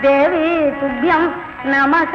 देवी तुभ्यं नमः।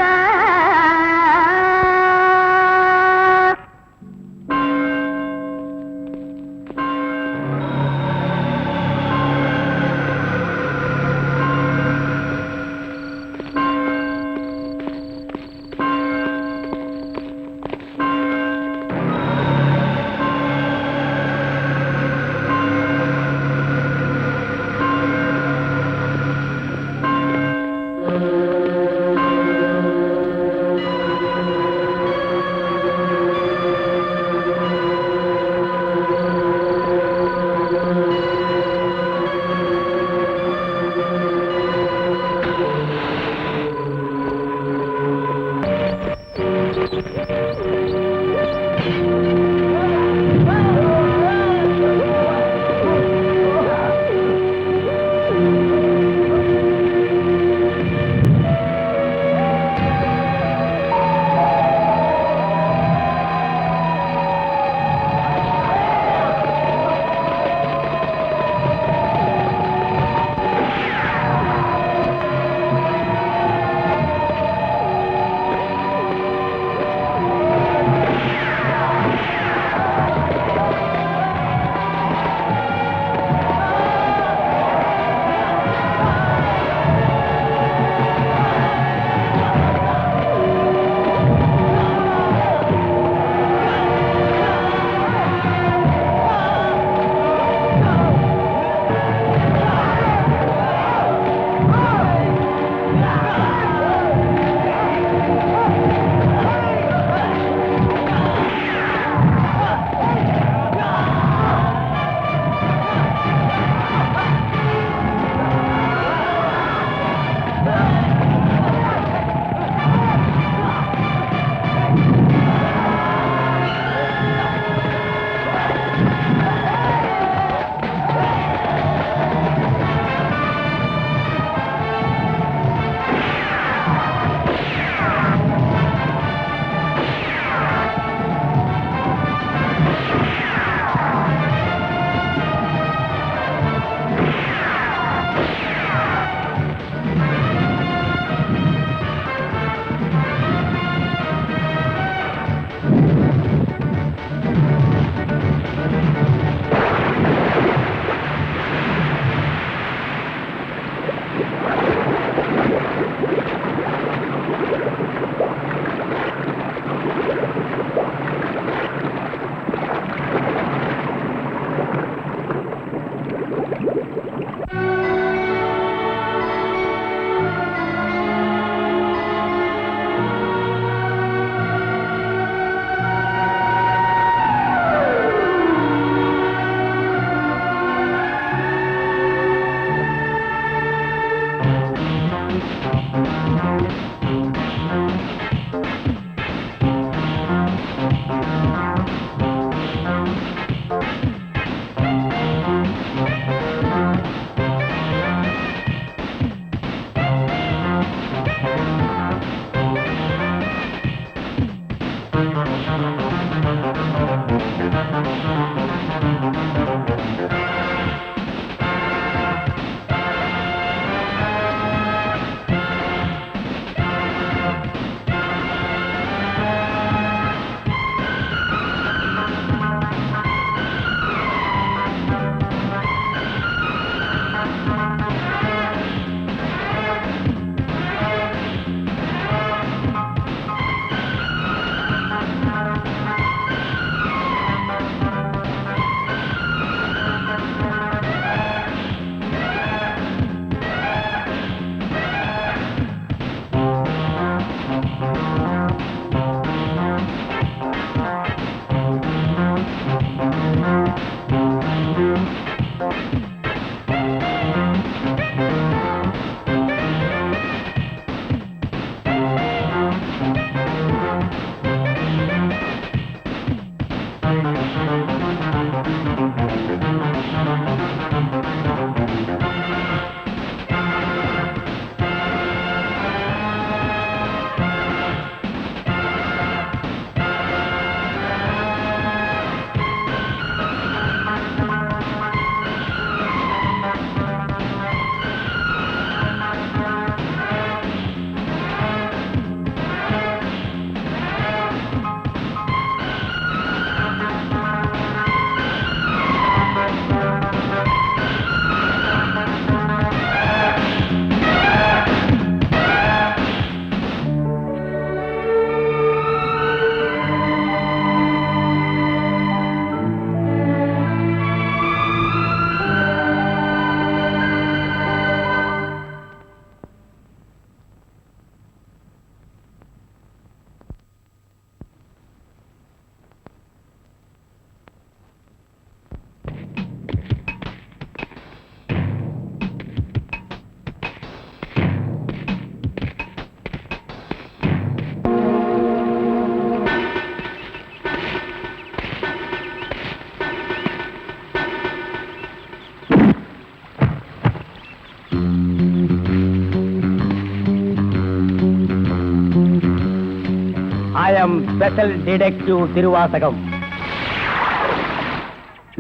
ஐ அம் special detective Thiruvasagam.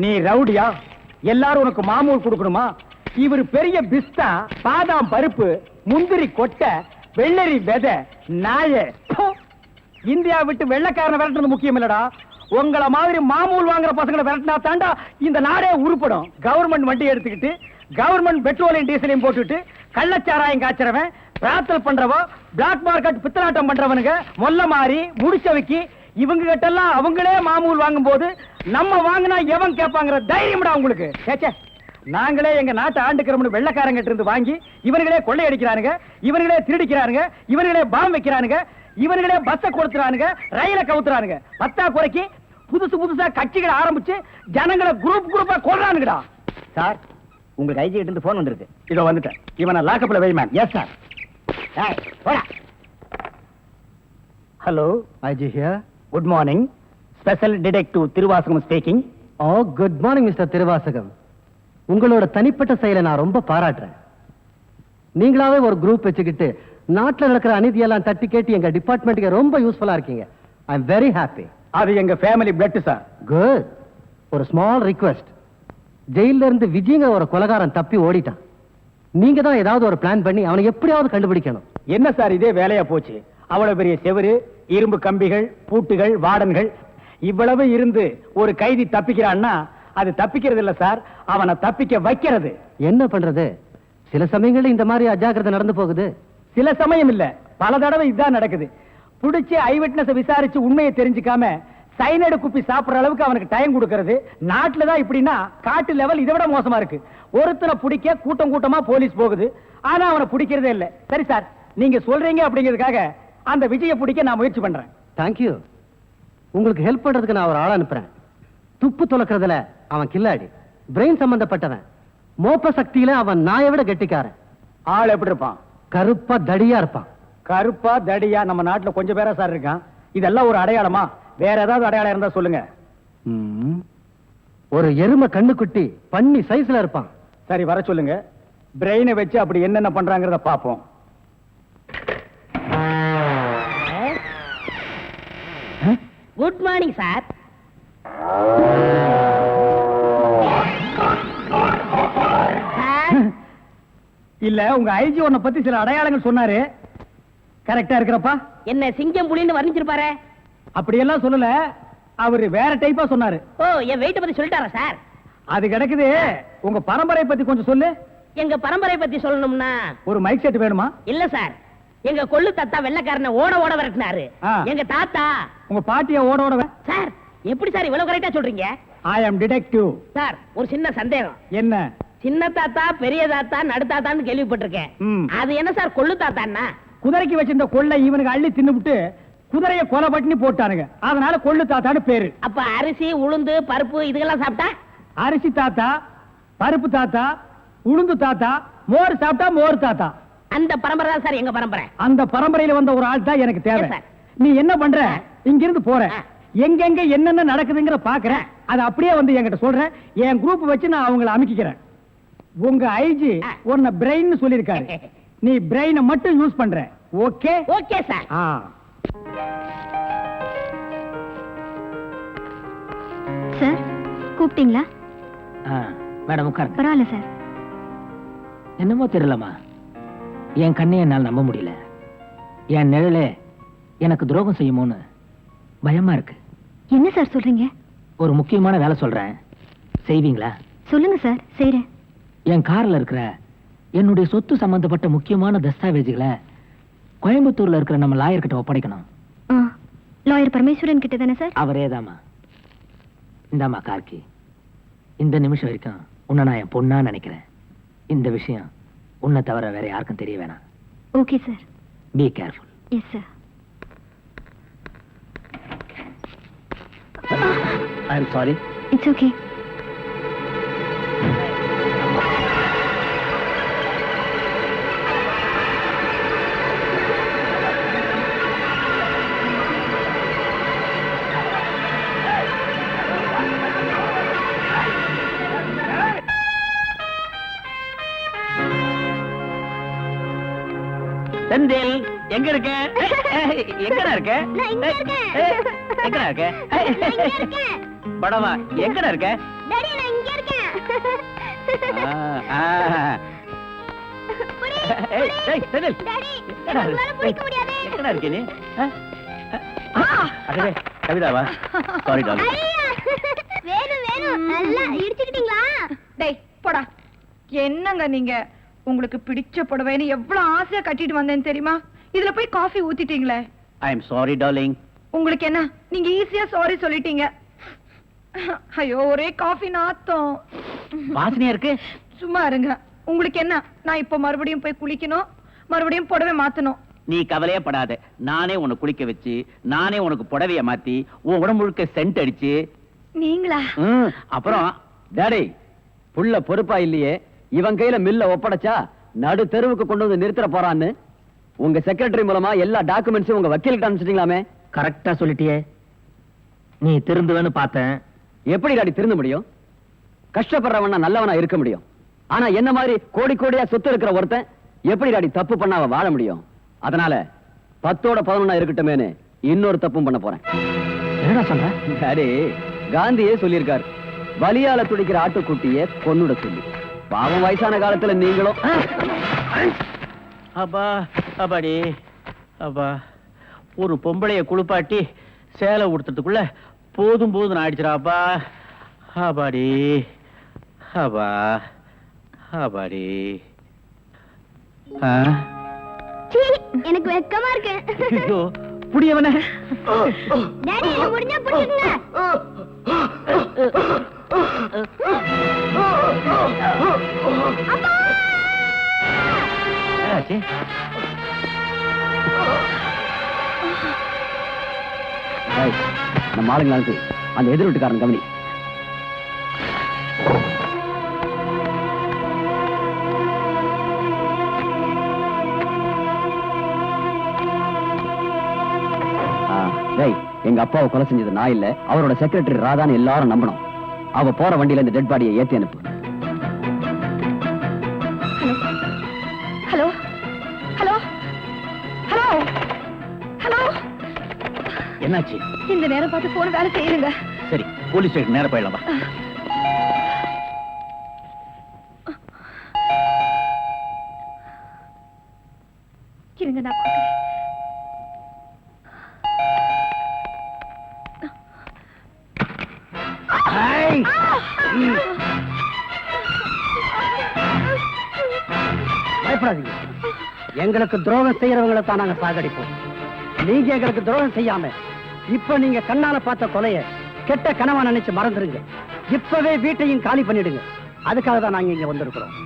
நீ ரவுடியா? எல்லாரும் உனக்கு மாமூல் கொடுக்கணுமா? இவர் பெரிய பிஸ்தா, பாதாம் பருப்பு, முந்திரி கொட்டை, வெள்ளரி விதை, நாய. இந்தியா விட்டு வெள்ளைக்காரனை விரட்டுறது முக்கியம் இல்லடா, உங்கள மாதிரி மாமூல் வாங்குற பசங்களை விரட்டினா தாண்டா இந்த நாடே உருப்படும். கவர்மெண்ட் வண்டி எடுத்துக்கிட்டு கவர்மெண்ட் பெட்ரோலையும் டீசலையும் போட்டுட்டு கள்ளச்சாராயம் காய்ச்சறவன், பிரார்த்தல் பண்றவோ, பிளாக் மார்க்கெட் பித்தலாட்டம் பண்றவனுங்க, மொல்ல மாறி முடிச்சவைக்கு இவங்க கிட்ட எல்லாம் அவங்களே மாமூல் வாங்கும் போது நம்ம வாங்கினா எவன் கேட்பாங்கிற தைரியம்டா உங்களுக்கு. சேச்சே, நாங்களே எங்க நாட்டை ஆண்டுக்கிறோம்னு வெள்ளைக்காரங்கிட்ட இருந்து வாங்கி இவர்களே கொள்ளையடிக்கிறானுங்க, இவர்களே திருடிக்கிறானுங்க, இவர்களே பாம் வைக்கிறானுங்க, இவர்களே பஸ்ஸ கொடுத்துறானுங்க, ரயில கவுத்துறானுங்க. பத்தா குறைக்கு புதுசு புதுசா கட்சிகளை ஆரம்பிச்சு ஜனங்களை குரூப் குரூப்பா கொள்றானுங்கடா. சார், உங்களுக்கு ஐஜி கிட்ட இருந்து போன் வந்திருக்கு. இதோ வந்துட்டேன். இவனை லாக்கப்ல வை man. Yes sir. Hello, IG here. Good morning. Special detective Thiruvasagam speaking. Oh, good morning mister Thiruvasagam. உங்களோட தனிப்பட்ட செயலை நான் ரொம்ப பாராட்டுறேன். நீங்களாவே ஒரு குரூப் வச்சுக்கிட்டு நாட்டில் நடக்கிற அநீதியெல்லாம் தட்டி கேட்டு எங்க டிபார்ட்மெண்ட்டுக்கு ரொம்ப யூஸ்ஃபுல்லா இருக்கீங்க. I am very happy. அது எங்க ஃபேமிலி பிளட் சார். குட். ஒரு ஸ்மால் ரிக்வெஸ்ட். ஜெயில இருந்து விஜய்ங்க ஒரு கொலைகாரன் தப்பி ஓடிட்டான். நீங்க தான் ஏதாவது ஒரு பிளான் பண்ணி அவனை எப்படியாவது கண்டுபிடிக்கணும். என்ன சார் இதே வேலையா போச்சு? அவ்வளவு பெரிய செவரு, இரும்பு கம்பிகள், பூட்டுகள், வார்டன்கள் இவ்வளவு இருந்து ஒரு கைதி தப்பிக்கிறான்னா அது தப்பிக்கிறது இல்ல சார், அவனை தப்பிக்க வைக்கிறது. என்ன பண்றது? சில சமயங்களில் இந்த மாதிரி அஜாக்கிரதை நடந்து போகுது. சில சமயம் இல்ல, பல தடவை இதுதான் நடக்குது. புடிச்சு ஐ விட்னஸ் விசாரிச்சு உண்மையை தெரிஞ்சுக்காம சைனடு குப்பி சாப்பிடுற அளவுக்கு அவனுக்கு டைம் கொடுக்கறது. நாட்டுல தான் இப்படின்னா காட்டு லெவல் இதை விட மோசமா இருக்கு. ஒருத்தனை பிடிக்க கூட்டம் கூட்டமா போலீஸ் போகுது, ஆனா அவனை பிடிக்கிறதே இல்ல. சரி சார், நீங்க சொல்றீங்க அப்படிங்கிறதுக்காக அந்த விஜயை பிடிக்க நான் முயற்சி பண்றேன். தேங்க்யூ. உங்களுக்கு ஹெல்ப் பண்றதுக்கு நான் ஒரு ஆள் அனுப்புறேன். துப்பு துலக்கிறதுல அவன் கில்லாடி, பிரெயின் சம்பந்தப்பட்டவன். மோப்ப சக்தியில அவன் நாயை விட கெட்டிக்காரன். ஆள் எப்படி இருப்பான்? கருப்பா தடியா இருப்பான். கருப்பா தடியா நம்ம நாட்டுல கொஞ்சம் பேரா சார் இருக்கான். இதெல்லாம் ஒரு அடையாளமா? வேற ஏதாவது அடையாளம் இருந்தா சொல்லுங்க. ஒரு எருமை கண்ணுக்குட்டி பண்ணி சைஸ்ல இருப்பான். சரி, வர சொல்லுங்க. பிரெயினை வச்சு அப்படி என்னென்ன பண்றாங்கறத பாப்போம். Good morning sir. இல்ல, உங்க ஐஜி உன்னை பத்தி சில அடையாளங்கள் சொன்னாரு. கரெக்டா இருக்கிறப்பா? என்ன சிங்கம் புலின்னு வர்ணிச்சிருப்பாரு? அப்படியெல்லாம் சொல்லல, அவரு வேற டைப்பா சொன்னாரு. ஓ, என் வெயிட்ட பத்தி சொல்லிட்டாரா சார்? அது கிடக்குது. உங்க பரம்பரை பத்தி கொஞ்சம் சொல்லு. எங்க பரம்பரை பத்தி சொல்லணும்னா ஒரு மைக் செட் வேணுமா? இல்ல சார், எங்க கொள்ளு தாத்தா வெள்ளைக்காரனை ஓட ஓட விரட்டினாரு. எங்க தாத்தா. உங்க பாட்டிய ஓட ஓட சார், எப்படி சார் இவ்வளவு கரெக்டா சொல்றீங்க? ஐ அம் டிடெக்டிவ். சார், ஒரு சின்ன சந்தேகம். என்ன? சின்ன தாத்தா, பெரிய தாத்தா, நடு தாத்தான்னு கேள்விப்பட்டிருக்கேன். அது என்ன சார் கொள்ளு தாத்தான்னா? குதிரைக்கு வச்சிருந்த கொள்ளை இவனுக்கு அள்ளி தின்னுபிட்டு குதிரையை கொலை பண்ணி போட்டானுங்க, அதனால கொள்ளு தாத்தான்னு பேரு. அப்ப அரிசி, உளுந்து, பருப்பு இதெல்லாம் சாப்பிட்டா? அரிசி தாத்தா, பருப்பு தாத்தா, உளுந்து தாத்தா, மோர் சாப்பிட்டா மோர் தாத்தா. அந்த பரம்பரை தான் சார் எங்க பரம்பரை. அந்த பரம்பரையில வந்த ஒரு ஆள் தான் எனக்கு தேவை. நீ என்ன பண்ற? இங்கிருந்து போற, எங்கெங்க என்னென்ன நடக்குதுங்கிற பாக்குறேன், அது அப்படியே வந்து என்கிட்ட சொல்றேன். என் குரூப் வச்சு நான் அவங்களை அமைக்கிறேன். உங்க ஐஜி உன்னை பிரெயின் சொல்லிருக்காரு, நீ பிரெயினை மட்டும் யூஸ் பண்ற. ஓகே? Okay sir. சார், கூப்பிட்டீங்களா? மேடம் உட்காருங்க. பரவாயில்ல சார். என்னமோ தெரியலமா, என் கண்ணை என்னால் நம்ப முடியல. என் நிழலே எனக்கு துரோகம் செய்யுமோன்னு பயமா இருக்கு. என்ன சார் சொல்றீங்க? ஒரு முக்கியமான வேலை சொல்றேன், செய்வீங்களா? சொல்லுங்க சார், செய்றேன். என் கார்ல இருக்கிற என்னுடைய சொத்து சம்பந்தப்பட்ட முக்கியமான தஸ்தாவேஜுகளை கோயம்புத்தூர்ல இருக்கிற நம்ம லாயர் கிட்ட ஒப்படைக்கணும். லாயர் பரமேஸ்வரன் கிட்ட தானே சார்? அவரேதாமா. இந்தாமா கார்கி, இந்த நிமிஷம் வரைக்கும் உன்னை நான் என் பொண்ணா நினைக்கிறேன். இந்த விஷயம் உன்னை தவிர வேற யாருக்கும் தெரிய வேணாம். Okay sir. Be careful. Yes sir. I am sorry. It's okay. Senthil, எங்க இருக்க? எங்கடா இருக்க? நான் இங்க இருக்கேன். எங்கடா இருக்க? நான் இங்க இருக்கேன். படவா எங்கடா இருக்க? டாடி நான் இங்க இருக்கேன். புடி, ஏய், புடி. ஏய், செந்தில். டாடி எங்கடா உங்களால இருக்க? பிடிக்க முடியாது. எங்கடா இருக்க நீ? அடடே, கவிதாவா? Sorry darling. ஐயா, வேணும் வேணும் நல்லா இடிச்சுக்கிட்டீங்களா? டேய் போடா. என்னங்க நீங்க உங்களுக்கு பிடிச்ச புடவைன்னு எவ்வளவு ஆசையா கட்டிட்டு வந்தேன்னு தெரியுமா? இதுல போய் காஃபி ஊத்திட்டீங்களே. I am sorry darling. உங்களுக்கு என்ன, நீங்க ஈஸியா சாரி சொல்லிட்டீங்க. ஐயோ ஒரே காஃபி நாத்தம். வாசனையா இருக்கு. சும்மா இருங்க. உங்களுக்கு என்ன, நான் இப்ப மறுபடியும் போய் குளிக்கணும், மறுபடியும் புடவை மாத்தணும். நீ கவலையே படாத. நானே உன்னை குளிக்க வச்சு, நானே உனக்கு புடவைய மாத்தி, உன் உடம்பு முழுக்க சென்ட் அடிச்சு. நீங்களா? அப்புறம் டாடி, புள்ள பொறுப்பா இல்லையே, இவன் கையில மில்ல ஒப்படைச்சா நடு தெருவுக்கு கொண்டு வந்து நிறுத்த போறான்னு உங்க செக்ரட்டரி மூலமா எல்லா டாக்குமெண்ட்ஸும் உங்க வக்கீலுக்கு அனுப்பிச்சிட்டீங்களாமே? கரெக்டா சொல்லிட்டியே. நீ திருந்துவேன்னு பார்த்தேன். எப்படி டாடி திருந்த முடியும்? கஷ்டப்படுறவனா நல்லவனா இருக்க முடியும். ஆனா என்ன மாதிரி கோடி கோடியா சொத்து இருக்கிற ஒருத்தன் எப்படி டாடி தப்பு பண்ணாம வாழ முடியும்? அதனால 10ஓட 11 இருக்கட்டுமேனு இன்னொரு தப்பும் பண்ண போறேன். என்னடா சொல்ற? டாடி, காந்தியே சொல்லியிருக்காரு, வலியால துடிக்கிற ஆட்டுக்குட்டிய கொன்னுட சொல்லி. பாவம் வயசான காலத்துல நீங்களும். அப்பா அப்பாடி அப்பா, ஒரு பொம்பளைய குளிப்பாட்டி சேலை உடுத்துறதுக்குள்ள போதும் போதும் ஆயிடுச்சுடாப்பா. அப்பாடி அப்பா அப்பாடி. சீ, எனக்கு வெக்கமா இருக்கு. ஐயோ, புடியவனே. டாடி என்ன முடிஞ்சா புடிச்சுங்க. என்னாச்சு? ஏய், நம்ம ஆளுங்களுக்கு அந்த எதிர் வீட்டுக்காரன் கவனி. டேய், எங்க அப்பாவை கொலை செஞ்சது நான் இல்ல, அவரோட செக்ரட்டரி ராதான்னு எல்லாரும் நம்பணும். அவ போற வண்டியில இந்த டெட் பாடியை ஏத்தி அனுப்பு. Hello hello hello hello. என்னாச்சு? இந்த நேரம் பார்த்து போன் வேலை செய்யுங்க. சரி, போலீஸ் ஸ்டேஷன் நேரா போயிடலாம் வா. இருங்க நான் பார்க்கிறேன். பயப்படாதீங்க. எங்களுக்கு துரோகம் செய்யறவங்களை தான் நாங்க சாகடிப்போம். நீங்க எங்களுக்கு துரோகம் செய்யாம இப்ப நீங்க கண்ணால பார்த்த கொலைய கெட்ட கனவா நினைச்சு மறந்துருங்க. இப்பவே வீட்டையும் காலி பண்ணிடுங்க. அதுக்காக தான் நாங்க இங்க வந்திருக்கிறோம்.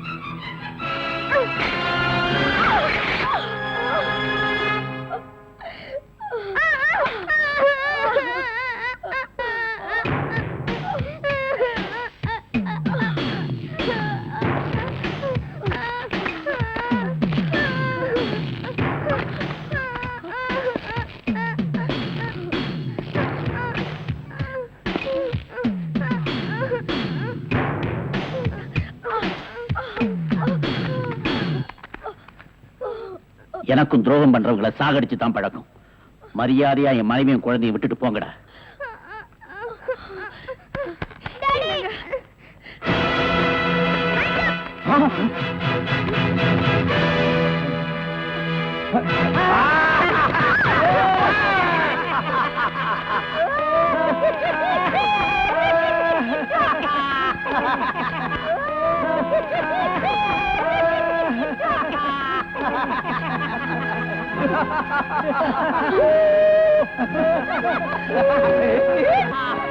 எனக்கும் துரோகம் பண்றவங்களை சாகடிச்சு தான் பழக்கம். மரியாதையா என் மனைவியும் குழந்தையும் விட்டுட்டு போங்கடா.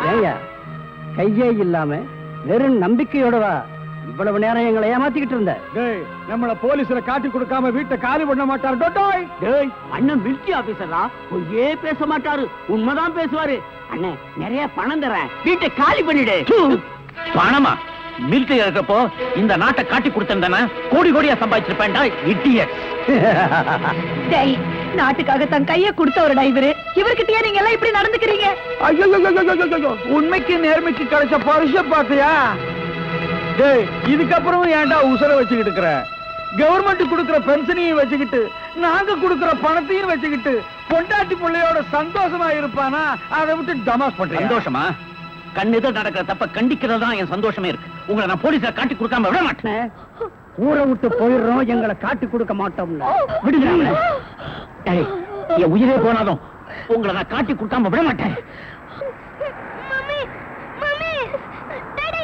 ஏய்யா, கையே இல்லாம வெறும் நம்பிக்கையோடவா இவ்வளவு நேரம் எங்களை ஏமாத்திக்கிட்டு இருந்த? நம்மள போலீஸ்ல காட்டி கொடுக்காம வீட்டை காலி பண்ண மாட்டாரு. அண்ணன் மிலிட்டரி ஆபீசரா, பொய்யே பேச மாட்டாரு, உண்மைதான் பேசுவாரு. அண்ணே, நிறைய பணம் தரேன், வீட்டை காலி பண்ணிடு. பணமா? மிலிட்டரி இருக்கப்போ இந்த நாட்டை காட்டி கொடுத்தா கோடி கோடியா சம்பாதிச்சிருப்பேன்டா, இடியட். டேய், நாட்டுக்காக தன் கைய கொடுத்தவருடா இவரு. இவர்கிட்டயே நீங்க எல்லாம் இப்படி நடந்துக்கிறீங்க? உண்மைக்கு நேர்மைக்கு கிடைச்ச பரிச பாத்தியா? டேய், இதுக்கப்புறம் ஏன்டா உசுர வச்சுக்கிட்டு இருக்கிற? கவர்மெண்ட் கொடுக்கிற பென்ஷனையும் வச்சுக்கிட்டு நாங்க கொடுக்கிற பணத்தையும் வச்சுக்கிட்டு பொண்டாட்டி பிள்ளையோட சந்தோஷமா இருப்பானா? அதை விட்டு தமாஸ் பண்றேன். சந்தோஷமா? கண்ணெதிர நடக்கிற தப்ப கண்டிக்கிறது தான் என் சந்தோஷமே இருக்கு. உங்களை நான் போலீஸ்ல காட்டி கொடுக்காம விட மாட்டேன். ஊரை விட்டு போயிடுறோம், எங்களை காட்டி கொடுக்க மாட்டோம்ல. விடுங்க. ஏய், என் உயிரே போனாலும் உங்களை நான் காட்டி கொடுக்காம விட மாட்டேன். மம்மி மம்மி டாடி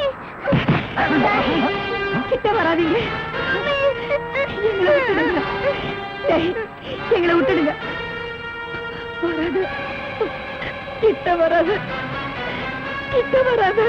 கிட்ட வராதீங்க. எங்களை விட்டுடுங்க. டேய், எங்களை விட்டுடுங்க. வராது. கிட்ட வராது. கிட்ட வராது.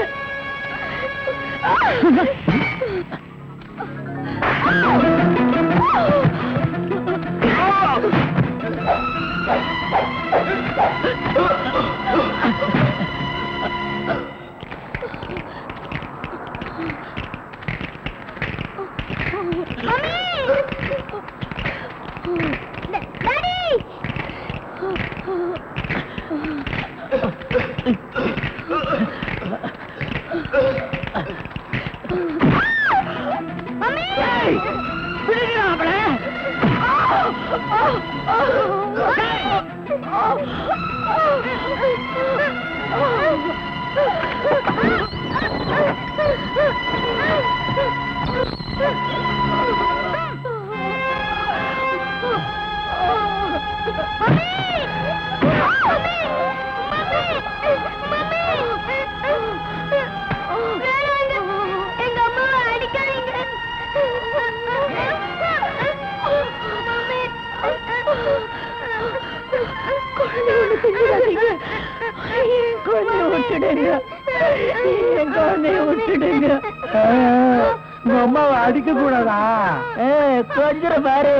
அம்மாவை அடிக்க கூடாதா? கொஞ்சம் பாரு.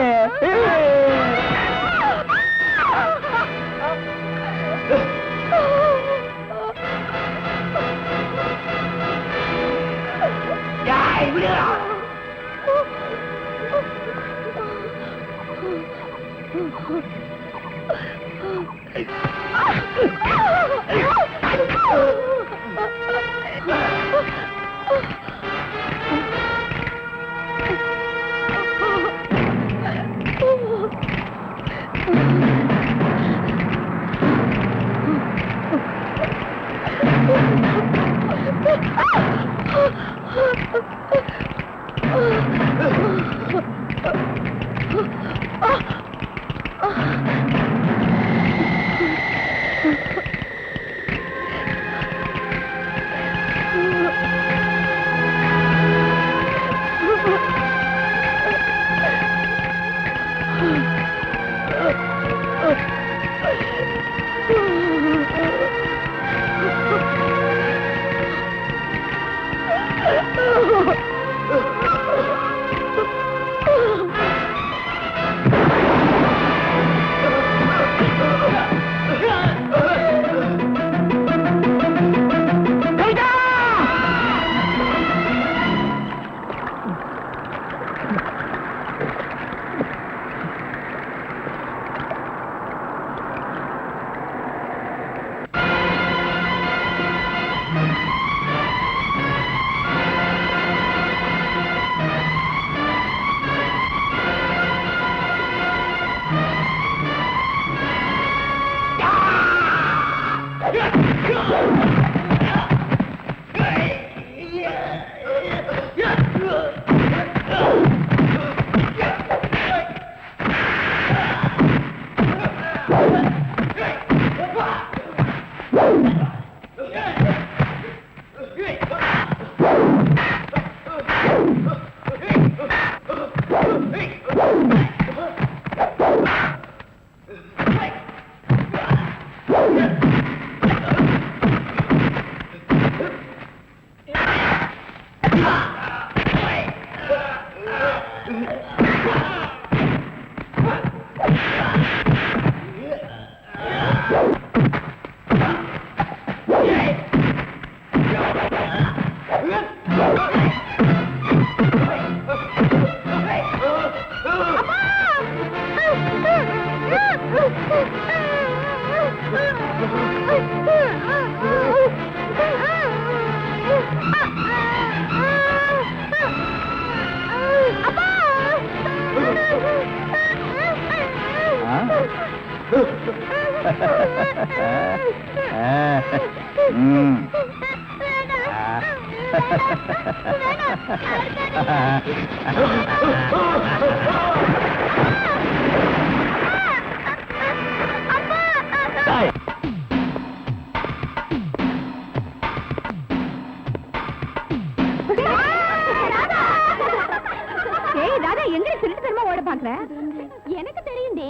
எனக்கு தெரியுண்டே,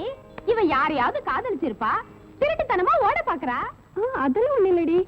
இவ யாரையாவது காதலிச்சிருப்பா, திருட்டுத்தனமா ஓட பாக்குறா. அதெல்லாம் ஒண்ணு இல்லடி.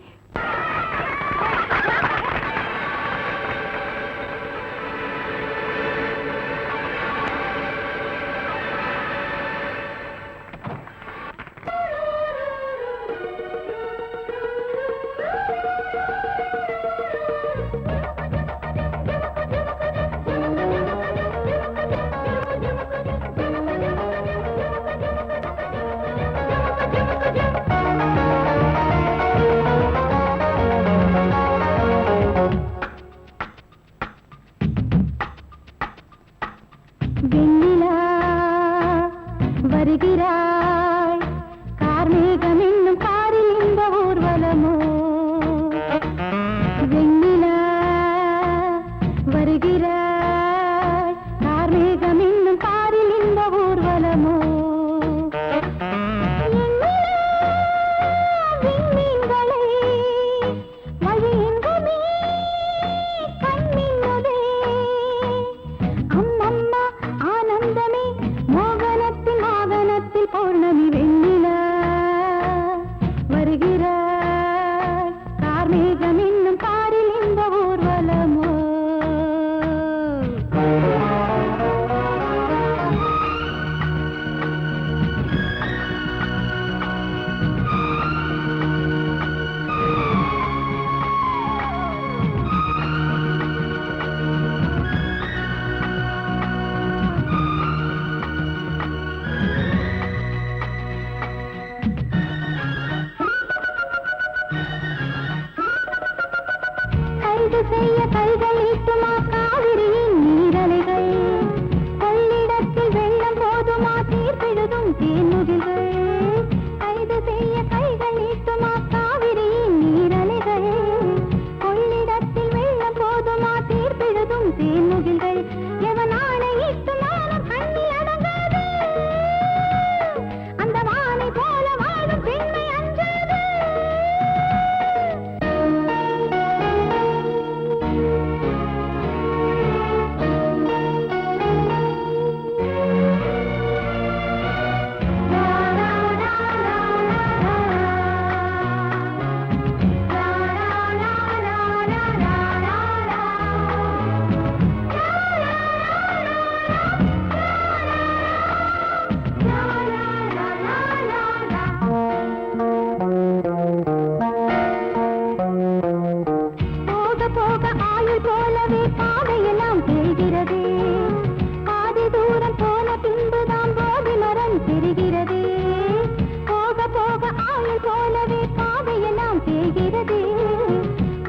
வருகிறாய் கார்மேகம் என்னும் காரில் இந்த ஊர்வலமோ வெண்ணிலா வருகிறாய் கார்மேகம் என்னும் காரில் இந்த ஊர்வலமோ விண்மீன்களை வழியெங்குமே கண்மின்னுதே அம்மம்மா ஆனந்தமே மோகனத்தின் வாகனத்தில் பௌர்ணமி வெண்ணிலா வருகிறாய் கார்மேகம் என்னும் காரில் இந்த ஊர்வலமோ கைது செய்ய கைகள் ஈட்டுமா காவிரியின் நீரலைகள் கொள்ளிடத்தில் வெள்ளம் போதுமா தீர்ப்பெழுதும் தேன்முகில்கள் கைது செய்ய கைகள் ஈட்டுமா காவிரியின் நீரலைகள் கொள்ளிடத்தில் வெள்ளம் போதுமா தீர்ப்பெழுதும் தேன்முகில்கள் எவன் ஆணையிட்டு மானம் கண்ணில் அடங்காது அந்த வானை போல வாழும் பெண்மை அஞ்சாது போக போக ஆயுள் போலவே பாதையெல்லாம் தெரிகிறது பாதி தூரம் போன பின்புதான் போதி மரம் தெரிகிறது போக போக ஆயுள் போலவே பாதையெல்லாம் தெரிகிறது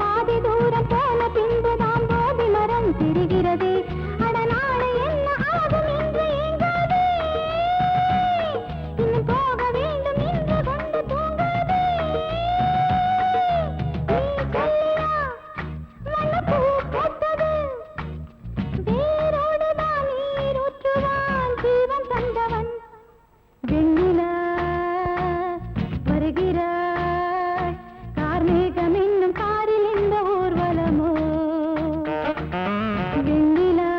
பாதி தூரம் போன பின்புதான் போதி மரம் தெரிகிறது அட நாளை என்ன ஆகும் என்று ஏங்காதே இன்னும் போக வேண்டும் என்று கொண்டு தூங்காதே நீ சொல்லியா மனப்பூ பூத்தது வேரோடுதான் நீர் ஊற்றுவான் ஜீவன் தந்தவன் வெண்ணிலா வருகிறாய் கார்மேகம் என்னும் காரில் இந்த ஊர்வலமோ வெண்ணிலா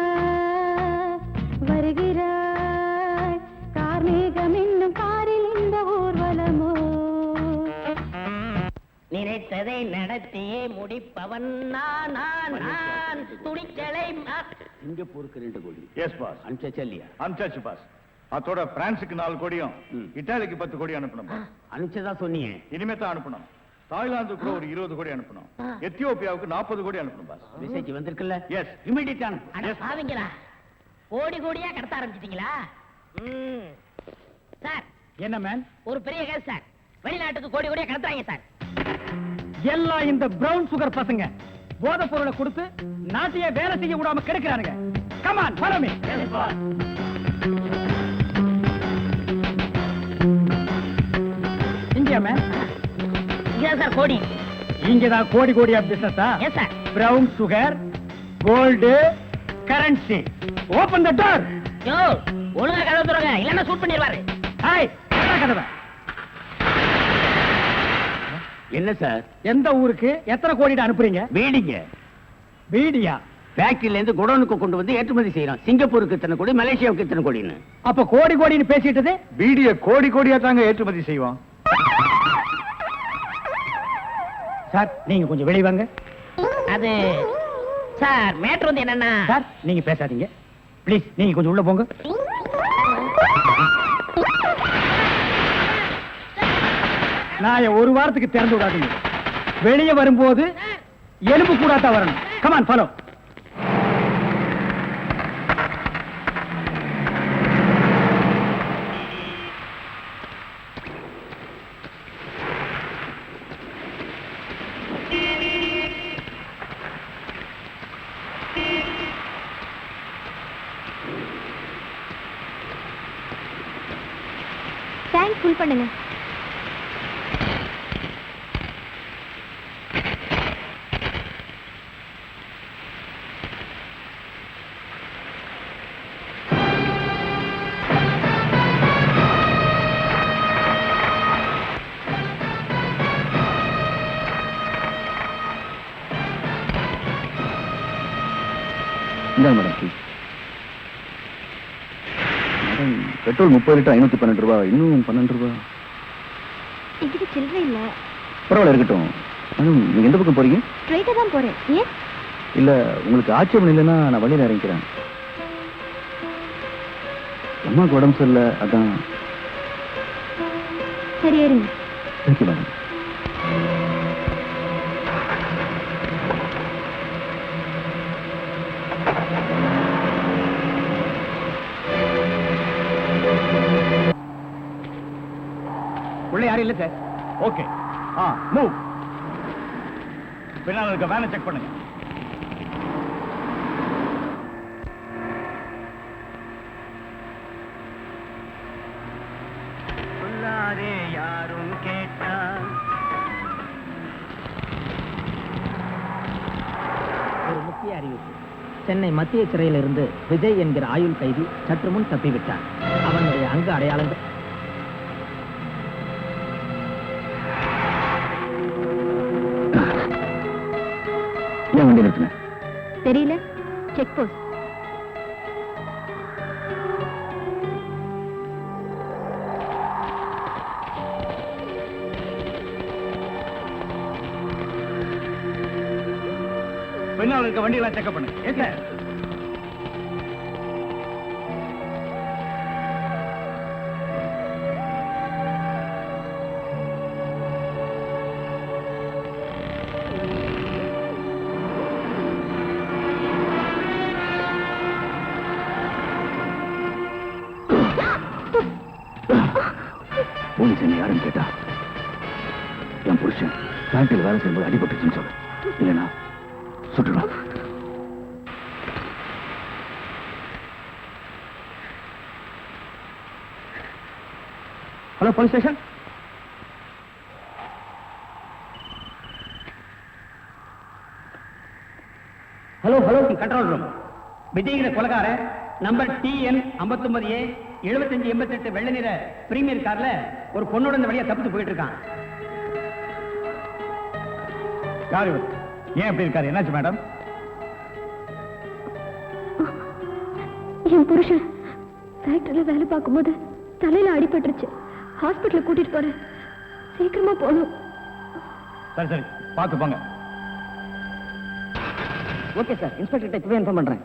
வருகிறாய் கார்மேகம் என்னும் காரில் இந்த ஊர்வலமோ நினைத்ததை நடத்தியே முடிப்பவன் நான் துணிச்சலை சிங்கப்பூருக்கு 2 கோடி எஸ் பாஸ் அனுப்பிச்சா இல்லையா அனுப்பிச்சாச்சு பாஸ் அதோட பிரான்ஸுக்கு 4 கோடியும் இட்டாலிக்கு 10 கோடி அனுப்பணும் boss. அனுப்பிச்சதா சொன்னீங்க இனிமே தான் அனுப்பணும் தாய்லாந்துக்கு கூட ஒரு 20 கோடி அனுப்பணும் எத்தியோப்பியாவுக்கு 40 கோடி அனுப்பணும் பாஸ் மெசேஜ் வந்திருக்குல்ல எஸ் இமிடியேட்டா பாவீங்களா கோடி கோடியா கடத்த ஆரம்பிச்சிட்டீங்களா சார் என்ன மேன் ஒரு பெரிய கேஸ் சார் வெளிநாட்டுக்கு கோடி கோடியா கடத்துறாங்க சார் எல்லாம் இந்த பிரவுன் சுகர் பசங்க போதைப் பொருளை கொடுத்து நாட்டையே வேலை செய்ய விடாம கெடுக்கிறானுங்க கமான் follow me இங்கயா மேம்? இங்கதான் சார் கோடி. இங்கதான் கோடி கோடியா பிசினஸா? Yes sir. Brown sugar, gold, currency. Open the door. Yo, ஒழுங்கா கதவை திறங்க, இல்லன்னா ஷூட் பண்ணிடுவாரு. ஹாய், கதவை. என்ன சார்? எந்த ஊருக்கு எத்தனை கோடிட்டு அனுப்புறீங்க? வீடிங்க. வீடியா? ஃபேக்டரியில இருந்து குடோனுக்கு கொண்டு வந்து ஏற்றுமதி செய்யறோம். சிங்கப்பூருக்கு இத்தனை கோடி, மலேசியாவுக்கு இத்தனை கோடின்னு. அப்ப கோடி கோடின்னு பேசிட்டது? பீடிய கோடி கோடியா தாங்க ஏற்றுமதி செய்வோம். சார், நீங்க கொஞ்சம் வெளிய வாங்க. அது சார், மேட்ரு வந்து என்னன்னா சார், நீங்க பேசாதீங்க ப்ளீஸ். நீங்க கொஞ்சம் உள்ள போங்க. நான் ஒரு வாரத்துக்கு திறந்து விடாதீங்க. வெளியே வரும்போது எலும்பு கூடாதான் வரணும். Come on, follow. டேங்க் ஃபுல் பண்ணுங்க. இந்தா madam, please. Madam, petrol 30 litre 512 ரூபாய். இன்னும் 12 ரூபாய். என்கிட்ட சில்லறை இல்ல. பரவாயில்ல, இருக்கட்டும். மேடம், நீங்க எந்த பக்கம் போறீங்க? ஸ்ட்ரைட்டா தான் போறேன். ஏன்? இல்ல, உங்களுக்கு ஆட்சேபம் இல்லைன்னா நான் வழியில இறங்கிக்கிறேன். அம்மாவுக்கு உடம்பு சரியில்லை, அதான். சரி, ஏறுங்க. Thank you madam. உள்ள யாரும் இல்ல சார். ஓகே. மூவ். பின்னால இருக்க வேனை செக் பண்ணுங்க. சொல்லாதே யாரும் கேட்டால். ஒரு முக்கிய அறிவிப்பு. சென்னை மத்திய சிறையிலிருந்து விஜய் என்கிற ஆயுள் கைதி சற்று முன் தப்பிவிட்டான். அவனுடைய அங்க அடையாளங்கள் ஏன் வண்டி நிறுத்தின? தெரியல. Check post. பின்னால இருக்க வண்டியெல்லாம் செக்அப் பண்ணுங்க. Yes sir. போலீஸ் என்ன யாருன்னு கேட்டா என் புருஷன் ஃபேக்டரியில் வேலை செய்யும்போது அடிபட்டுச்சுன்னு சொல்லு. இல்லைன்னா சுட்டுடுவான். Hello, police station. Hello, control room. விஜய்கிற கொலகார நம்பர் TN 59A 7588 வெள்ளை நிற பிரீமியர் கார்ல ஒரு பொண்ணோட இந்த வழியா தப்பிச்சு போயிட்டு இருக்கான். யார் இவர்? ஏன் இப்படி இருக்காரு? என்னாச்சு மேடம்? என் புருஷன் ஃபேக்டரியில வேலை பார்க்கும்போது தலையில அடிபட்டுருச்சு. ஹாஸ்பிட்டல் கூட்டிட்டு போறேன். சீக்கிரமா போகணும். சரி சரி, பார்த்து போங்க. ஓகே சார், இன்ஸ்பெக்டர் இப்பவே இன்ஃபார்ம் பண்றேன்.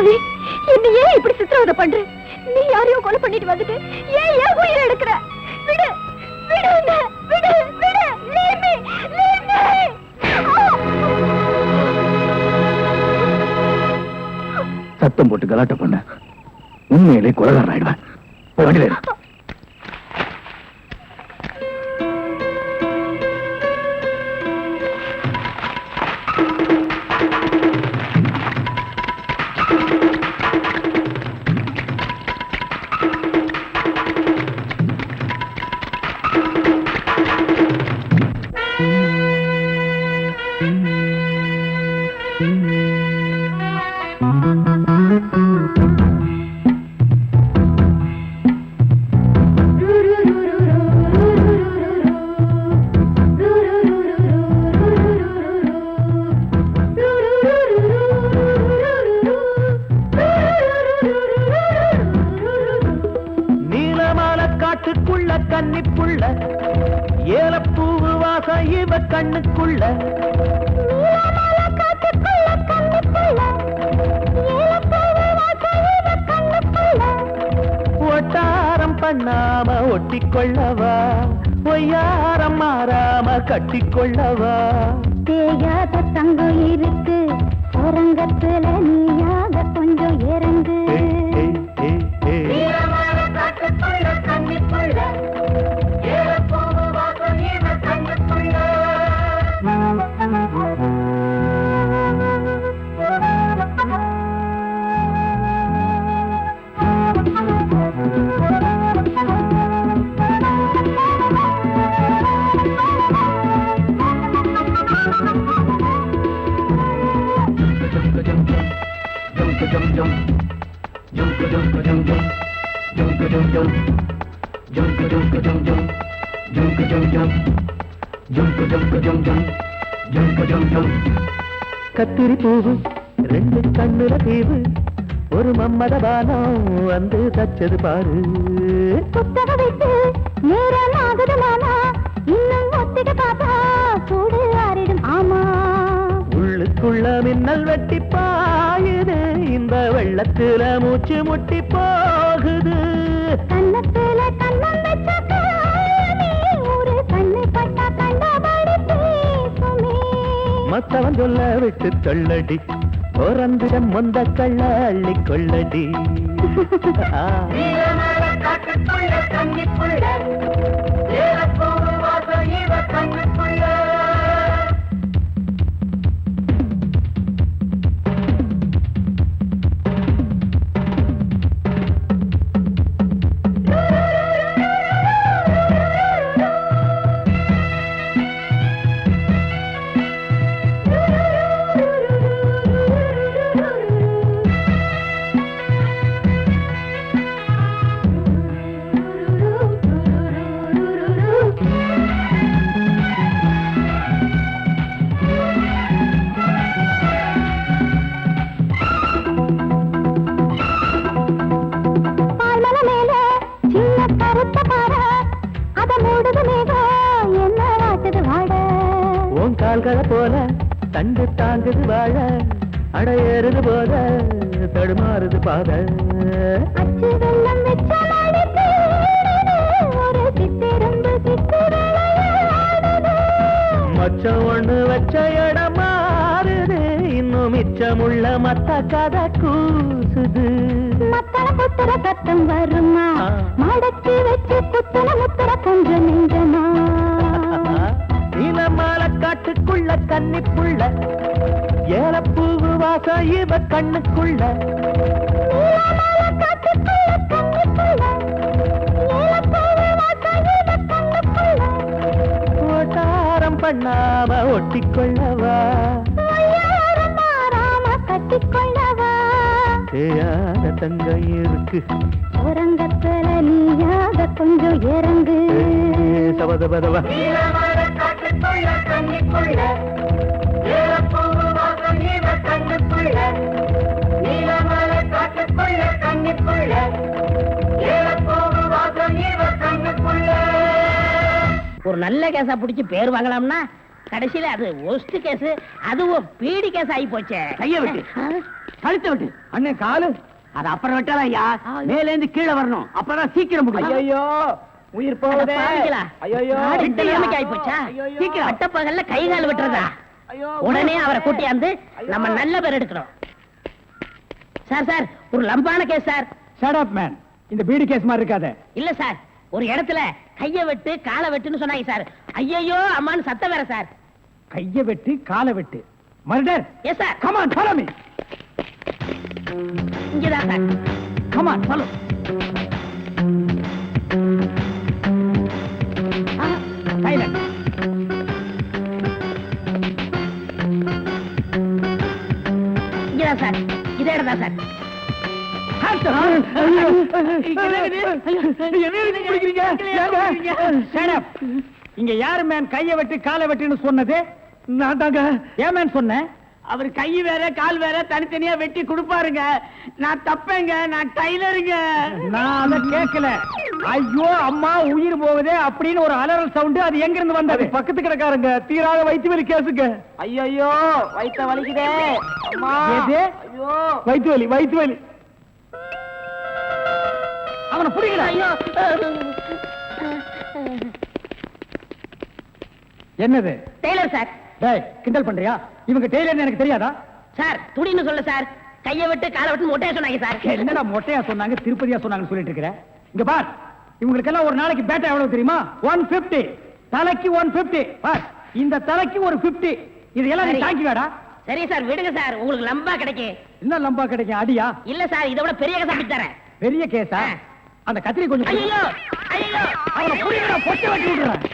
முதலாளி, என்ன ஏன் இப்படி சித்திரவதை பண்ற? நீ யாரையும் கொலை பண்ணிட்டு வந்துட்டு ஏன் உயிரை எடுக்கிற? விடு விடு என்ன, விடு விடு, leave me, leave me. சத்தம் போட்டு கலாட்ட பண்ண உண்மையிலே கொலைகாரன் ஆயிடுவேன். வண்டியில இரு. கன்னிப்புள்ள ஏலப்பூவு வாசம் இவ கண்ணுக்குள்ள ஒட்டாரம் பண்ணாம ஒட்டிக்கொள்ளவா, பொய்யாரம் மாறாம கட்டிக்கொள்ளவா. தேயாத தங்கம் இருக்கு அரங்கத்துல, நீயாக கொஞ்சம் இறங்கு. கத்திரி பூவு ரெண்டு கண்ணுல தீவு, ஒரு மம்மத பானம் வந்து தச்சது பாரு. புத்தக விட்டு நேரம் ஆகுது மாமா, இன்னும் ஒத்திக பார்த்தா சூடு ஆறிடும். ஆமா, உள்ளுக்குள்ள மின்னல் வெட்டி பாயுது, இந்த வெள்ளத்துல மூச்சு முட்டி போகுது. கண்ணத்துல கண்ணம் வச்ச ஒரு கண்ணு பட்டா கண்டபடி பேசுமே. மத்தவன் சொல்ல விட்டு சொல்லடி, ஓரந்திரம் மொந்த கள்ள அள்ளி கொள்ளடி. கால்களை போல தண்டு தாங்குது வாழ, அடையேறுது போத தடுமாறுது பாத. மச்சம் ஒண்ணு வச்ச இடம் மாறுது, இன்னும் மிச்சமுள்ள மத்த கதை கூசுது. மத்தன புத்தர சத்தம் வருமா, மடக்கி வச்சு புத்தன முத்தர கொஞ்சம் நெஞ்சமா. நீலமால காட்டுக்குள்ள கன்னிப்புள்ள ஏலப்பூவு வாசம் இவ கண்ணுக்குள்ள. ஓட்டாரம் பண்ணாம ஒட்டிக்கொள்ளவா, கட்டிக்கொள்ளவா. தேயாத தங்கம் இருக்கு உறங்கத்துல, நீயாக கொஞ்சம் இறங்கு. சபதபதவா ஒரு நல்ல கேஸா பிடிச்சு பேர் வாங்கலாம்னா கடைசியில அது ஒஸ்ட் கேஸ், அதுவும் பீடி கேஸ் ஆகி போச்சே. கைய விட்டு கழுத்தை விட்டு. அண்ணே காலு. அது அப்புறம் விட்டாலாம் ஐயா, மேல இருந்து கீழே வரணும், அப்பதான் சீக்கிரம் முடியும். ஐயோ உயிர் போகுதே. பாவிங்களா, ஐயோ நாடு இந்த நிலைமைக்கு ஆகி போச்சா? சீக்கிரம் பட்டப்பகல்ல கை கால் விட்டுறதா? உடனே அவரை கூட்டியாந்து நம்ம நல்ல பேர் எடுக்கணும். சார் சார், ஒரு லம்பான case sir. Shut up man. இந்த பீடி கேஸ் மாதிரி இருக்காதே. இல்ல சார், ஒரு இடத்துல கைய வெட்டு காலை வெட்டுன்னு சொன்னாங்க சார். ஐயோ அம்மான்னு சத்தம் வேற சார். கைய வெட்டு காலை வெட்டு. Murder. Yes sir. Come on follow me. இங்கதான் sir. Come on follow. Silent. இங்கதான் சார். இதே இடம் தான் சார். இங்க யாரு மேன் கைய வெட்டு காலை வெட்டுன்னு சொன்னது? நான் தாங்க. ஏன் மேன் சொன்னேன்? அவர் கை வேற கால் வேற தனித்தனியா வெட்டி கொடுப்பாருங்க. நான் தப்பேங்க, நான் டைலருங்க. நான் அத கேட்கல. ஐயோ அம்மா உயிர் போகுதே அப்படின்னு ஒரு அலறல் சவுண்ட். அது எங்க இருந்து வந்தது? பக்கத்து கிடக்காருங்க. தீராத வயிற்று வலி கேசுங்க. ஐயோ வயித்த வலிக்குதே. அம்மா எது? ஐயோ வயிற்று வலி வயிற்று வலி. அவனை பிடிக்கல. ஐயோ என்னது? Tailor sir. டேய் கிண்டல் பண்றியா? இவங்க டெய்லர்னு எனக்கு தெரியாதா? சார் துணின்னு சொல்ல சார். கைய விட்டு காலை விட்டு மொட்டையா சொன்னாங்க சார். என்னடா மொட்டையா சொன்னாங்க திருப்பதியா சொன்னாங்கன்னு சொல்லிட்டு இருக்கிற? இங்க பார், இவங்களுக்கெல்லாம் ஒரு நாளைக்கு பேட்டா எவ்வளவு தெரியுமா? 150. தலைக்கு 150. பார், இந்த தலைக்கு ஒரு 50. இதெல்லாம் நீ சரி. தாங்கி வேடா. சரி சார், விடுங்க சார், உங்களுக்கு லம்பா கிடைக்கும். என்ன லம்பா கிடைக்கும்? அடியா? இல்ல சார், இதை விட பெரிய கதை அப்படி தரேன். பெரிய கேஸா? அந்த கத்திரி கொஞ்சம் கொடு. ஐயோ ஐயோ அவனை புடிங்கடா, பொட்டை வெட்டி விடுறேன்.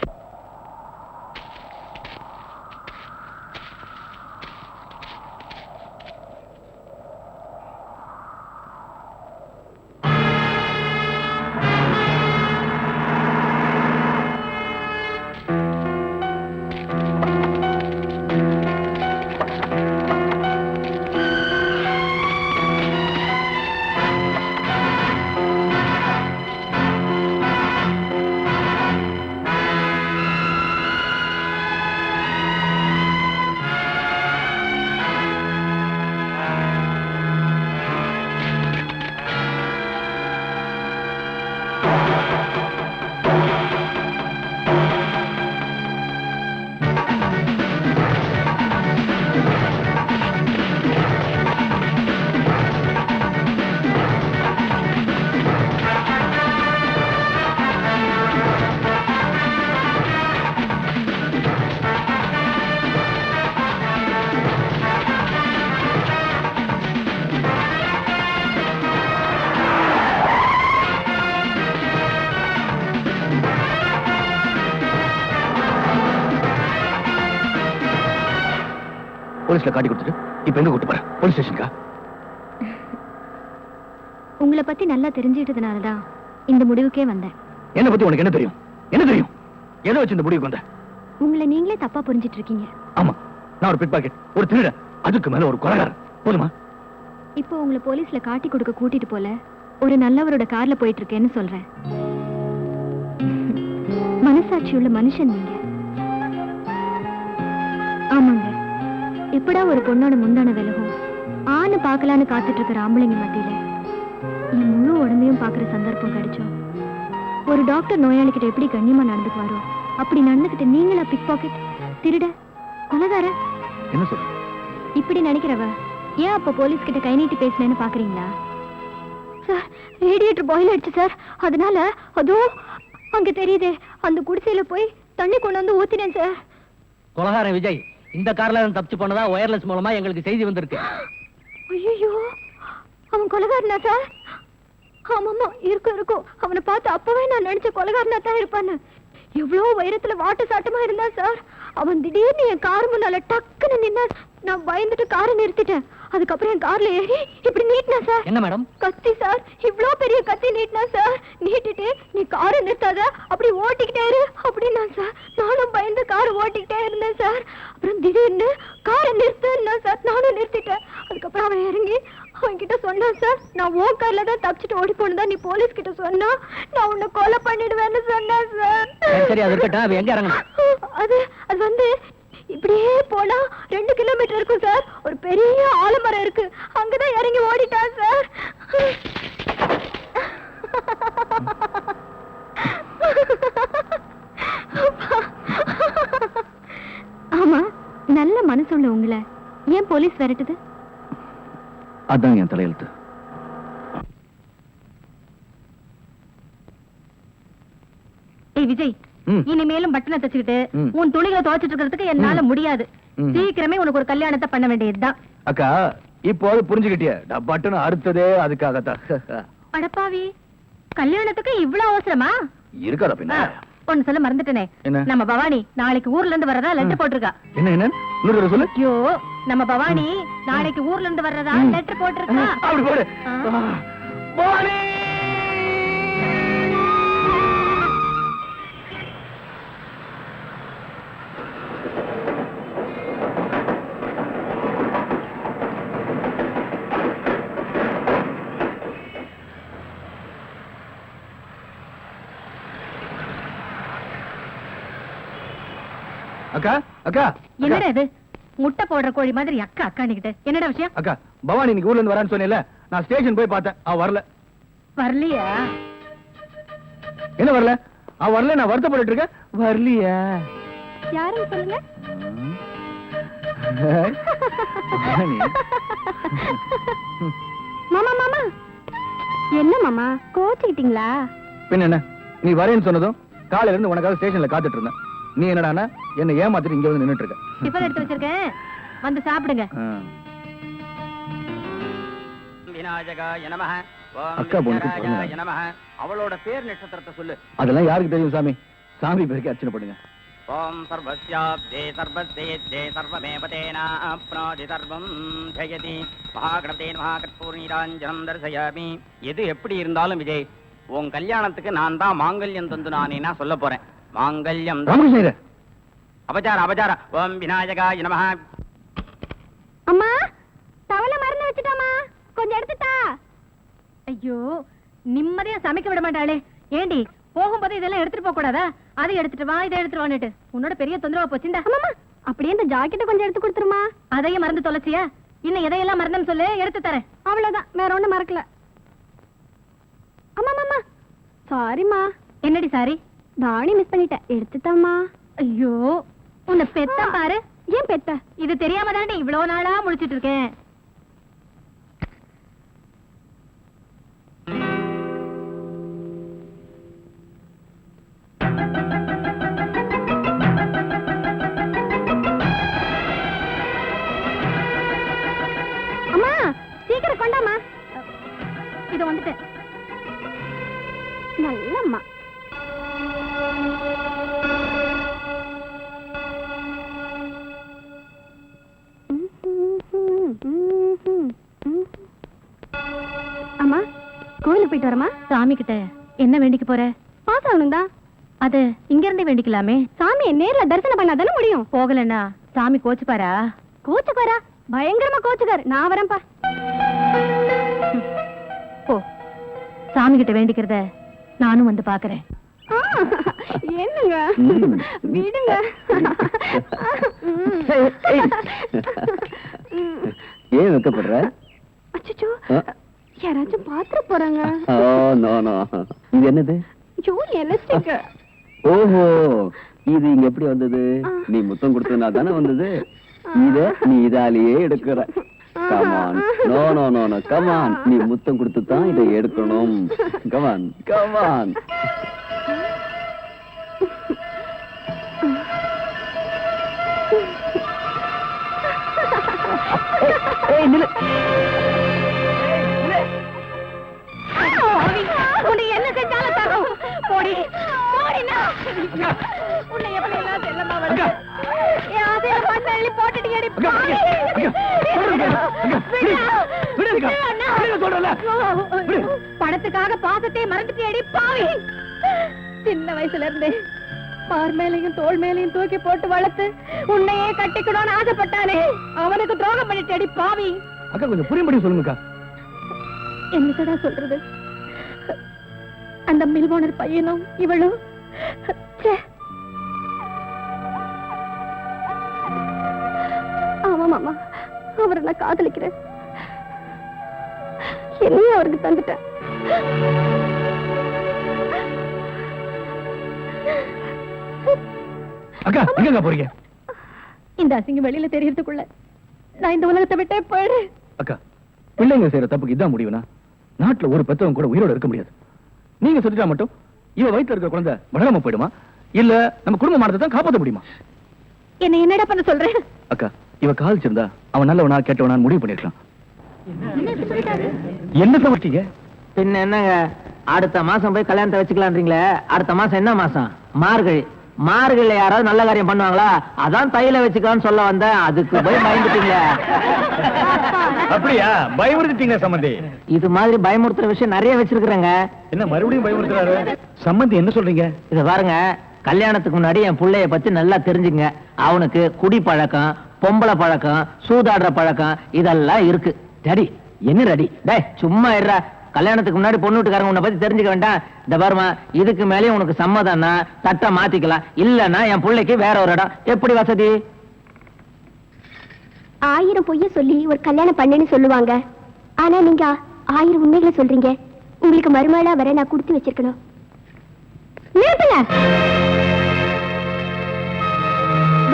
போலீஸ்ல காட்டி கொடுத்துட்டு இப்ப எங்க கூட்டு போற? போலீஸ் ஸ்டேஷனுக்கா? உங்களை பத்தி நல்லா தெரிஞ்சிட்டதுனாலதான் இந்த முடிவுக்கே வந்தேன். என்ன பத்தி உனக்கு என்ன தெரியும்? என்ன தெரியும்? எதை வச்சு இந்த முடிவுக்கு வந்த? உங்களை நீங்களே தப்பா புரிஞ்சிட்டு இருக்கீங்க. ஆமா, நான் ஒரு பிட் பாக்கெட், ஒரு திருட, அதுக்கு மேல ஒரு கொலைகாரன். போதுமா? இப்போ உங்களை போலீஸ்ல காட்டி கொடுக்க கூட்டிட்டு போல ஒரு நல்லவரோட கார்ல போயிட்டு இருக்கேன்னு சொல்றேன். மனசாட்சி உள்ள மனுஷன் நீங்க. ஆமாங்க, எப்படா ஒரு பொண்ணோட முந்தான விலகும் ஆணு பார்க்கலான்னு காத்துட்டு இருக்கிற ஆம்பளைங்க மத்தியில என் முழு உடம்பையும் பாக்குற சந்தர்ப்பம் கிடைச்சோம். ஒரு டாக்டர் நோயாளிகிட்ட எப்படி கண்ணியமா நடந்துக்குவாரோ அப்படி நடந்துகிட்ட நீங்களா பிக் பாக்கெட், திருட, கொலைகார? என்ன சொல்ற? இப்படி நினைக்கிறவ ஏன் அப்ப போலீஸ் கிட்ட கை நீட்டி பேசினேன்னு பாக்குறீங்களா? சார், ரேடியேட்டர் பாயில் ஆயிடுச்சு சார். அதனால அதோ அங்க தெரியுதே அந்த குடிசையில போய் தண்ணி கொண்டு வந்து ஊத்தினேன் சார். கொலகாரன் விஜய் இந்த கார்ல தப்பிச்சு போனதா ஒயர்லெஸ் மூலமா எங்களுக்கு செய்தி வந்திருக்கு. ஐயோ, அவன் கொலைகாரனா சார்? ஆமாமா, இருக்கும். அவனை பார்த்து அப்பவே நான் நினைச்ச கொலைகாரனா தான் இருப்பான்னு. எவ்வளவு உயரத்துல வாட்டு சாட்டமா இருந்தா சார். அவன் திடீர்னு என் கார் முன்னால டக்குன்னு நின்னா. நான் பயந்துட்டு காரை நிறுத்திட்டேன். அதுக்கப்புறம் என் கார்ல ஏறி இப்படி நீட்டினா சார். என்ன மேடம்? கத்தி சார், இவ்ளோ பெரிய கத்தி நீட்டினா சார். நீட்டிட்டு நீ காரை நிறுத்தாத, அப்படி ஓட்டிக்கிட்டே இரு அப்படின்னா சார். நானும் பயந்து காரை ஓட்டிக்கிட்டே இருந்தேன் சார். அப்புறம் திடீர்னு காரை நிறுத்தினா சார். நானும் நிறுத்திட்டேன். அதுக்கப்புறம் அவன் இறங்கி அவன் கிட்ட சொன்னான் சார், நான் ஓ கார்ல தான் தப்பிச்சுட்டு ஓடி போனதா நீ போலீஸ் கிட்ட சொன்னா நான் உன்னை கொலை பண்ணிடுவேன்னு சொன்னேன் சார். சரி, அது இருக்கட்டும். அவ எங்க இறங்கணும்? அது வந்து இப்படியே போனா 2 கிலோமீட்டர் இருக்கும் சார். ஒரு பெரிய ஆலமரம் இருக்கு, அங்கதான் இறங்கி ஓடிட்டான் சார். ஆமா, நல்ல மனசுள்ள உங்களை ஏன் போலீஸ் விரட்டுது? அதான் என் தலையெழுத்து. ஏய் விஜய், இனிமேலும் பட்டனை தச்சுக்கிட்டு உன் துணிகளை துவைச்சிட்டு இருக்கிறதுக்கு என்னால முடியாது. சீக்கிரமே உனக்கு ஒரு கல்யாணத்தை பண்ண வேண்டியதுதான். அக்கா இப்போ அது புரிஞ்சுக்கிட்டிய, பட்டனை அறுத்ததே அதுக்காகத்தான். அடப்பாவி, கல்யாணத்துக்கு இவ்வளவு அவசரமா? இருக்காதா பின்ன. ஒன்னு சொல்ல மறந்துட்டனே, என்ன? நம்ம பவானி நாளைக்கு ஊர்ல இருந்து வர்றதா லெட்டர் போட்டிருக்கா. என்ன இன்னொரு சொல்லு. ஐயோ, நம்ம பவானி நாளைக்கு ஊர்ல இருந்து வர்றதா லெட்டர் போட்டிருக்கா. அப்படி போடு. பவானி! அக்கா அக்கா என்னடா இது, முட்டை போடுற கோழி மாதிரி அக்கா அக்கானிக்கிட்டு? என்னடா விஷயம்? அக்கா, பவானி இன்னைக்கு ஊர்ல இருந்து வரான்னு சொன்னேன்ல, நான் ஸ்டேஷன் போய் பார்த்தேன், அவ வரல. வரலையா? என்ன வரல? அவ வரல, நான் வருத்தப்பட்டு இருக்கேன். வரலையா? யாருன்னு சொல்லுங்க. பவானி. மாமா மாமா, என்ன மாமா கோச்சுக்கிட்டீங்களா? பின்ன என்ன, நீ வரேன்னு சொன்னதும் காலையில இருந்து உனக்காக ஸ்டேஷன்ல காத்துட்டு இருந்தேன். நீ என்னடானா என்ன ஏமாத்திட்டு இங்க வந்து நின்னுட்டு இருக்க. டிஃபன் எடுத்து வச்சிருக்கேன், வந்து சாப்பிடுங்க. விநாயகாய நமஹ. அக்கா பொண்ணுக்கு நமஹ. அவளோட பேர் நட்சத்திரத்தை சொல்லு. அதெல்லாம் யாருக்கு தெரியும் சாமி? சாமி பேருக்கு அர்ச்சனை பண்ணுங்க. ஓம் சர்வஸ்யாப்தே சர்வஸ்தேத்யே சர்வமேவதேனா அப்ராதி சர்வம் ஜெயதி மகாகணபதே மகாகற்பூர்ணீராஞ்சனம் தர்சயாமி. எது எப்படி இருந்தாலும் விஜய், உன் கல்யாணத்துக்கு நான் தான் மாங்கல்யம் தந்து நானேனா சொல்ல போறேன். மாங்கல்யம் அபச்சார அபச்சார. ஓம் விநாயகாய நமஹ. அம்மா, தவளை மறந்து வச்சுட்டாமா, கொஞ்சம் எடுத்துட்டா. ஐயோ, நிம்மதியா சமைக்க விட மாட்டாளே. ஏண்டி, போகும்போது இதெல்லாம் எடுத்துட்டு போக கூடாதா? அதை எடுத்துட்டு வா, இதை எடுத்துட்டு வான்னுட்டு உன்னோட பெரிய தொந்தரவா போச்சுண்டா. அம்மா, அப்படியே இந்த ஜாக்கெட்டை கொஞ்சம் எடுத்து கொடுத்துருமா. அதையும் மறந்து தொலைச்சியா? இன்னும் எதையெல்லாம் மறந்துன்னு சொல்லு, எடுத்து தரேன். அவ்வளவுதான், வேற ஒண்ணும் மறக்கல. அம்மா மாமா, சாரிமா. என்னடி சாரி? நானே மிஸ் பண்ணிட்டேன், எடுத்துட்டாமா. ஐயோ, உன்னை பெத்த பாரு. ஏன் பெத்த? இது தெரியாம தாண்டி இவ்வளவு நாளா முழிச்சிட்டு இருக்கேன். அம்மா, சீக்கிரம் கொண்டாமா. இது வந்துட்டேன். நல்லம்மா. அம்மா, கோயிலுக்கு போயிட்டு வரமா? சாமி கிட்ட என்ன வேண்டிக்க போற? பாஸ் ஆகணும் தான். அது இங்க இருந்தே வேண்டிக்கலாமே. சாமி நேர்ல தரிசனம் பண்ணாதானே முடியும். போகலன்னா சாமி கோச்சுப்பாரா? கோச்சுக்காரா? பயங்கரமா கோச்சுக்காரு. நான் வரேன்ப்பா. போ, சாமி கிட்ட வேண்டிக்கிறத நானும் வந்து பாக்குறேன். என்னங்க விடுங்க. ஏன் வைக்கப்படுற? அச்சச்சோ, யாராச்சும் பாத்துற போறாங்க. இது என்னது? எலஸ்டிக். ஓஹோ, இது இங்க எப்படி வந்தது? நீ முத்தம் கொடுத்ததுனா தானே வந்தது. இத நீ இதாலேயே எடுக்கிற. Come on. No no no no, come on. நீ முத்தம் கொடுத்து தான் இதை எடுக்கணும். Come on come on. ஏய் நில்லு. உன்னை என்ன செஞ்சாலும் தரும். போடி போடினா. உன்னை எப்படி எல்லாம் செல்லமா வளர்த்து அதே மண்ணள்ளி போட்டுட்டியடி பாவி. பணத்துக்காக பாசத்தை மறந்துட்டியடி பாவி. சின்ன வயசுல இருந்தே பார் மேலையும் தோல் மேலையும் தூக்கி போட்டு வளர்த்து உன்னையே கட்டிக்கணும்னு ஆசைப்பட்டானே, அவனுக்கு துரோகம் பண்ணிட்டடி பாவி. அக்கா கொஞ்சம் புரியும்படி சொல்லுங்கக்கா. என்னடா சொல்றது? அந்த மில் ஓனர் பையனும் இவளும் அவரை நான் காதலிக்கிறேன். என்னையும் அவருக்கு தந்துட்டேன். அக்கா எங்க போறீங்க? இந்த அசிங்கம் வெளியில தெரியறதுக்குள்ள நான் இந்த உலகத்தை விட்டே போயிடுறேன். அக்கா, பிள்ளைங்க செய்யற தப்புக்கு இதான் முடிவுனா நாட்டுல ஒரு பெத்தவங்க கூட உயிரோட இருக்க முடியாது. நீங்க சொல்லிட்டா மட்டும் இவ வயித்துல இருக்க குழந்தை வளராம போயிடுமா, இல்ல நம்ம குடும்ப மானத்தை தான் காப்பாற்ற முடியுமா? என்ன என்னடா பண்ண சொல்றேன்? அக்கா, இவ காதலிச்சிருந்தா அவன் நல்லவனா கேட்டவனா முடிவு பண்ணிருக்கலாம். என்ன சமைச்சீங்க? பின்ன என்னங்க, அடுத்த மாசம் போய் கல்யாணத்தை வச்சுக்கலான்றீங்களே, அடுத்த மாசம் என்ன மாசம்? மார்கழி. மார்கழில யாராவது நல்ல காரியம் பண்ணுவாங்களா? அதான் தையில வச்சுக்கலாம்னு சொல்ல வந்தேன், அதுக்கு போய் பயந்துட்டீங்களே. அப்படியா? பயமுறுத்திட்டீங்க சம்பந்தி. இது மாதிரி பயமுறுத்துற விஷயம் நிறைய வச்சிருக்கிறேங்க. என்ன மறுபடியும் பயமுறுத்துறாரு? சம்பந்தி என்ன சொல்றீங்க? இத பாருங்க, கல்யாணத்துக்கு முன்னாடி என் புள்ளைய பத்தி நல்லா தெரிஞ்சுங்க. அவனுக்கு குடி பழக்கம், பொம்பளை பழக்கம், சூதாடுற பழக்கம் இதெல்லாம் இருக்கு. ரெடி என்ன ரெடி? டேய் சும்மா இருடா. கல்யாணத்துக்கு முன்னாடி பொண்ணு வீட்டுக்காரங்க உன்னை பத்தி தெரிஞ்சுக்க வேண்டாம். இந்த பாருமா, இதுக்கு மேலேயும் உனக்கு சம்மதம்னா தட்டை மாத்திக்கலாம், இல்லன்னா என் பிள்ளைக்கு வேற ஒரு இடம். எப்படி வசதி? 1000 பொய்ய சொல்லி ஒரு கல்யாணம் பண்ணேன்னு சொல்லுவாங்க. ஆனா நீங்க 1000 உண்மைகளை சொல்றீங்க. உங்களுக்கு மருமகளா வர நான் கொடுத்து வச்சிருக்கணும். நிறுத்துங்க.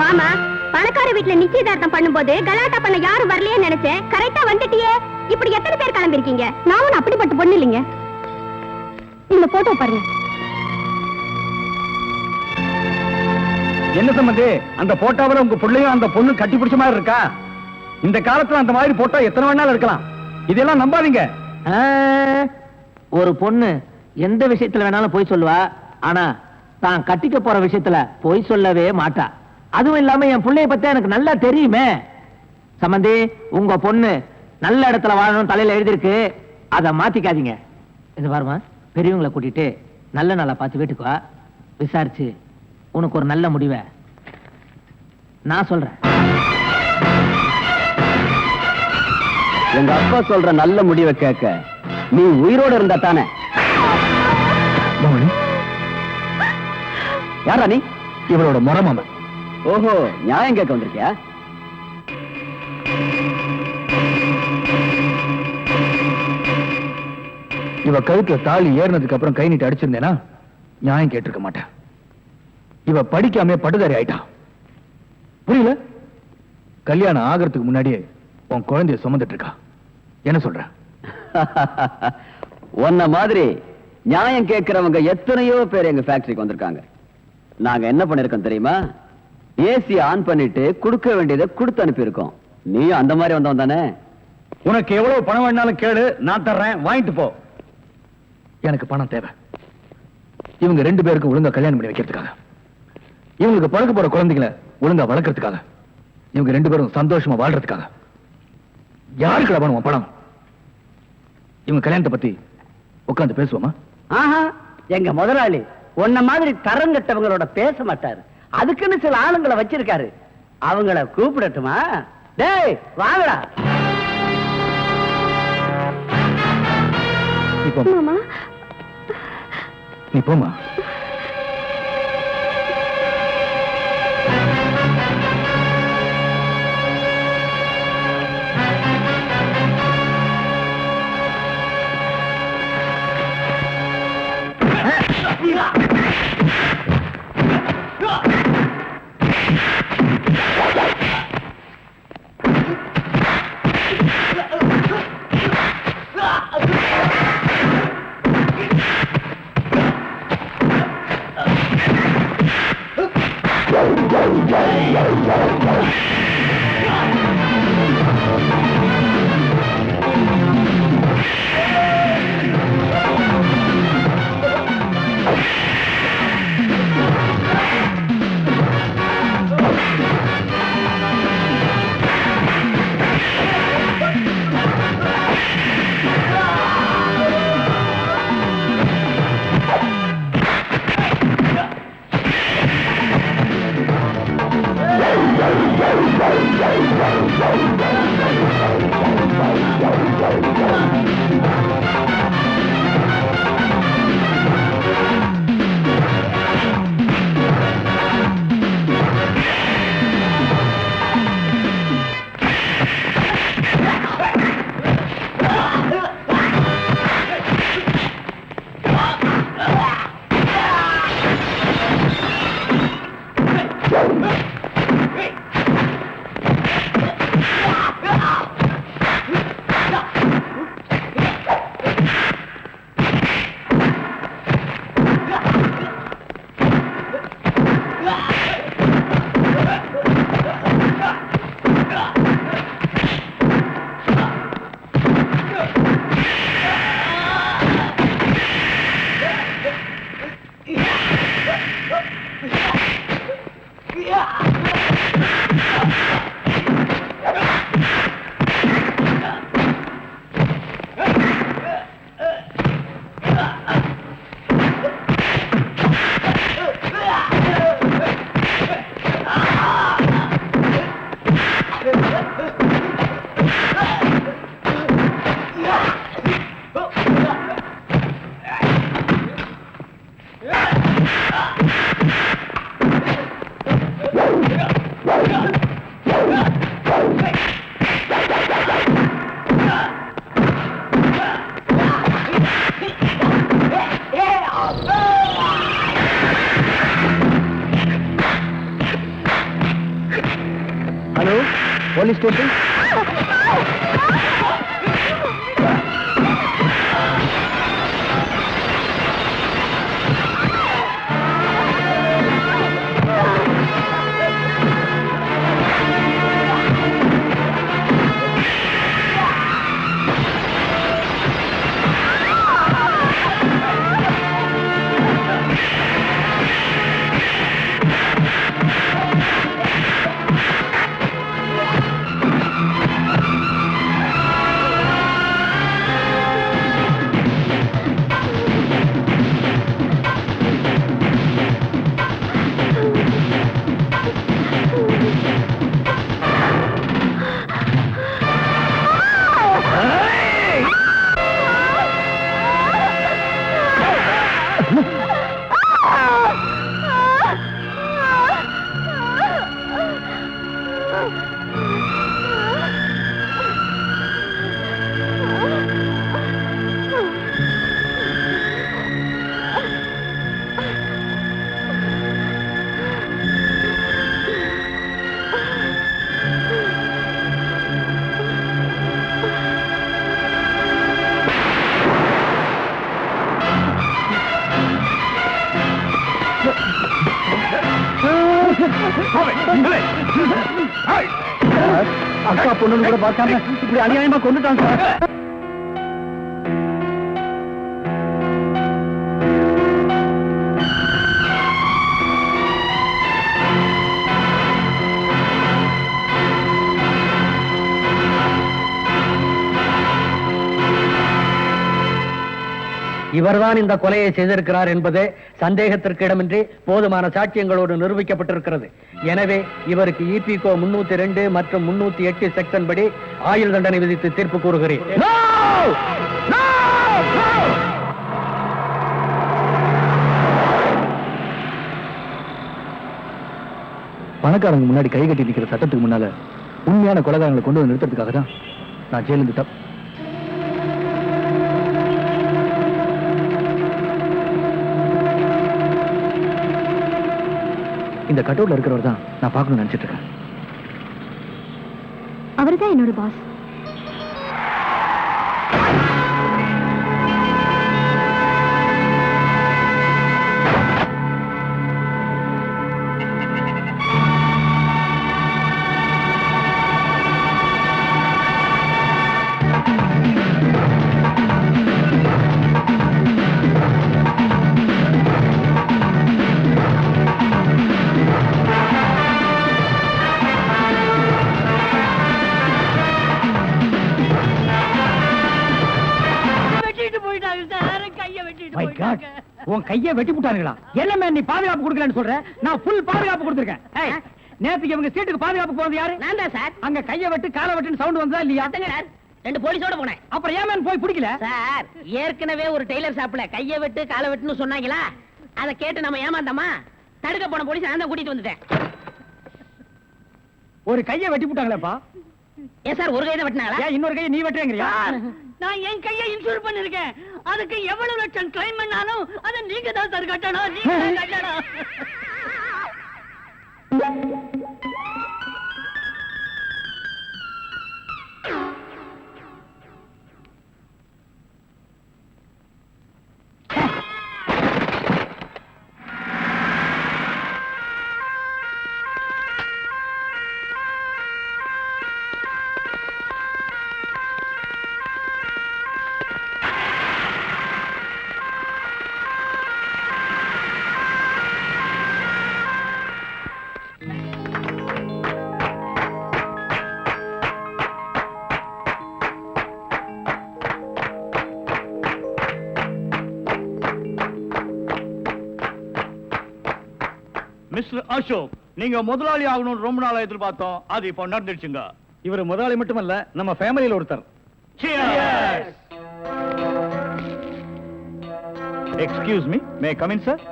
வாமா, பணக்கார வீட்டுல நிச்சயதார்த்தம் பண்ணும்போது கலாட்டா பண்ண யாரும் வரலையே நினைச்சேன். கரெக்டா வந்துட்டியே. இப்படி எத்தனை பேர் கிளம்பிருக்கீங்க? நான் ஒன்னும் அப்படிப்பட்ட பொண்ணு இல்லைங்க. இந்த போட்டோ பாருங்க. என்ன சம்பந்தி, அந்த போட்டோவில் உங்க பிள்ளையும் அந்த பொண்ணு கட்டி பிடிச்ச மாதிரி இருக்கா? இந்த காலத்துல அந்த மாதிரி போட்டோ எத்தனை வேணாலும் இருக்கலாம். இதெல்லாம் நம்பாதீங்க. ஒரு பொண்ணு எந்த விஷயத்துல வேணாலும் போய் சொல்லுவா, ஆனா தான் கட்டிக்க போற விஷயத்துல போய் சொல்லவே மாட்டா. அதுவும் இல்லாம என் பிள்ளைய பத்தி எனக்கு நல்லா தெரியுமே. சம்பந்தி, உங்க பொண்ணு நல்ல இடத்துல வாழணும் தலையில எழுதிருக்கு, அதை மாத்திக்காதீங்க. இது பாருமா, பெரியவங்களை கூட்டிட்டு நல்ல நாளா பார்த்து வீட்டுக்கு வா. விசாரிச்சு உனக்கு ஒரு நல்ல முடிவை நான் சொல்றேன். எங்க அப்பா சொல்ற நல்ல முடிவை கேட்க நீ உயிரோட இருந்தா தானே. யாரா நீ? இவளோட முறமாமன். ஓஹோ, நியாயம் கேட்க வந்திருக்கியா? இவ கழுத்துல தாலி ஏறினதுக்கு அப்புறம் கை நீட்டு அடிச்சிருந்தேனா நியாயம் கேட்டிருக்க மாட்டேன். இவ படிக்காம பட்டுதாரி ஆயிட்டா. புரியல? கல்யாணம் ஆகிறதுக்கு முன்னாடியே உன் குழந்தைய சுமந்துட்டு இருக்கா. என்ன சொல்ற? உன்ன மாதிரி நியாயம் கேட்கிறவங்க எத்தனையோ பேர் எங்க ஃபேக்டரிக்கு வந்திருக்காங்க. நாங்க என்ன பண்ணிருக்கோம் தெரியுமா? ஏசி ஆன் பண்ணிட்டு கொடுக்க வேண்டியதை கொடுத்து அனுப்பியிருக்கோம். நீ அந்த மாதிரி வந்தவன் தானே? உனக்கு எவ்வளவு பணம் வேணாலும் கேளு, நான் தர்றேன், வாங்கிட்டு போ. எனக்கு பணம் தேவை. இவங்க 2 பேருக்கும் ஒழுங்கா கல்யாணம் பண்ணி வைக்கிறதுக்காக, இவங்களுக்கு பழக்க போற குழந்தைகளை ஒழுங்கா வளர்க்கறதுக்காக, இவங்க 2 பேரும் சந்தோஷமா வாழ்றதுக்காக. யாருக்கு வேணும் பணம்? இவங்க கல்யாணத்தை பத்தி உட்கார்ந்து பேசுவோமா? ஆஹா, எங்க முதலாளி உன்ன மாதிரி தரங்கட்டவங்களோட பேச மாட்டாரு. அதுக்குன்னு சில ஆளுங்களை வச்சிருக்காரு. அவங்கள கூப்பிடட்டுமா? டேய் வாங்கடா. மாமா, நீ போமா. Police station. அக்கா பொண்ணு கூட பார்க்காம இப்படி அநியாயமா கொண்டுட்டான் சார். இவர்தான் இந்த கொலையை செய்திருக்கிறார் என்பது சந்தேகத்திற்கு இடமின்றி போதுமான சாட்சியங்களோடு நிரூபிக்கப்பட்டிருக்கிறது. எனவே இவருக்கு இபிகோ 302 மற்றும் 308 செக்ஷன் படி ஆயுள் தண்டனை விதித்து தீர்ப்பு கூறுகிறேன். பணக்காரங்க முன்னாடி கை கட்டி நிற்கிற சட்டத்துக்கு முன்னால உண்மையான கொலைகாரங்களை கொண்டு வந்து நிறுத்துறதுக்காக தான் நான் ஜெயிலிருந்து இந்த கட்டவுட்ல இருக்கிறவர் தான் நான் பார்க்கணும்னு நினைச்சிட்டு இருக்கேன். அவர்தான் என்னோட பாஸ். உன் கையை வெட்டி விட்டானுங்களா? என்ன நீ பாதுகாப்பு கொடுக்கலன்னு சொல்ற? நான் ஃபுல் பாதுகாப்பு கொடுத்திருக்கேன். நேத்துக்கு இவங்க சீட்டுக்கு பாதுகாப்பு போறது யாரு? நான் தான் சார். அங்க கையை வெட்டு காலை வெட்டுன்னு சவுண்ட் வந்ததா இல்லையா? சார் 2 போலீஸோட போனேன். அப்புறம் ஏன் போய் பிடிக்கல? சார் ஏற்கனவே ஒரு டெய்லர் ஷாப்ல கையை வெட்டு காலை வெட்டுன்னு சொன்னாங்களா, அதை கேட்டு நம்ம ஏமாந்தோமா, தடுக்க போன போலீஸ் நான் தான் கூட்டிட்டு வந்துட்டேன். ஒரு கையை வெட்டி விட்டாங்களேப்பா. ஏன் சார் ஒரு கையை வெட்டினாங்களா? ஏன் இன்னொரு கையை நீ வெட்டுறேங்கறியா? நான் என் கையை இன்சூர் பண்ணிருக்கேன். அதுக்கு எவ்வளவு லட்சம் கிளைம் பண்ணாலும் அதை நீங்க தான் சார் கட்டணும். நீங்க தான் கட்டணும். மிஸ்டர் அசோக், நீங்க முதலாளி ஆகணும்னு ரொம்ப நாளா எதிர்பார்த்தோம். அது இப்போ நடந்துடுச்சுங்க. இவர் முதலாளி மட்டுமல்ல, நம்ம ஃபேமிலியில ஒருத்தர். Excuse me, may come in sir?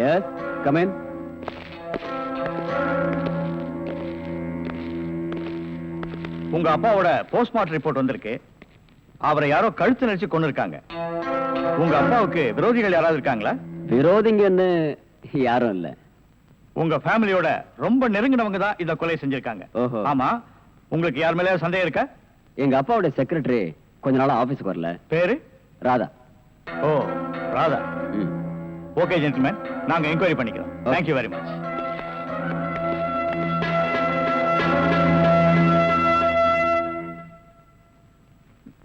Yes, come in. உங்க அப்பாவோட போஸ்ட்மார்ட்டம் ரிப்போர்ட் வந்திருக்கு. அவரை யாரோ கழுத்து நெரிச்சு கொண்டு இருக்காங்க. உங்க அப்பாவுக்கு விரோதிகள் யாராவது இருக்காங்களா? விரோதிங்கன்னு யாரும் இல்ல. உங்க ஃபேமிலியோட ரொம்ப நெருங்கினவங்க தான் இத கொலை செஞ்சிருக்காங்க. ஓஹோ. ஆமா, உங்களுக்கு யார் மேல சந்தேகம் இருக்கா? எங்க அப்பாவோட செக்ரட்டரி கொஞ்ச நாளா ஆபீஸ்க்கு வரல. பேரு? ராதா. ஓ, ராதா. ம். ஓகே ஜென்டில்மேன், நாங்க என்கொயரி பண்ணிக்கிறோம். Thank you very much.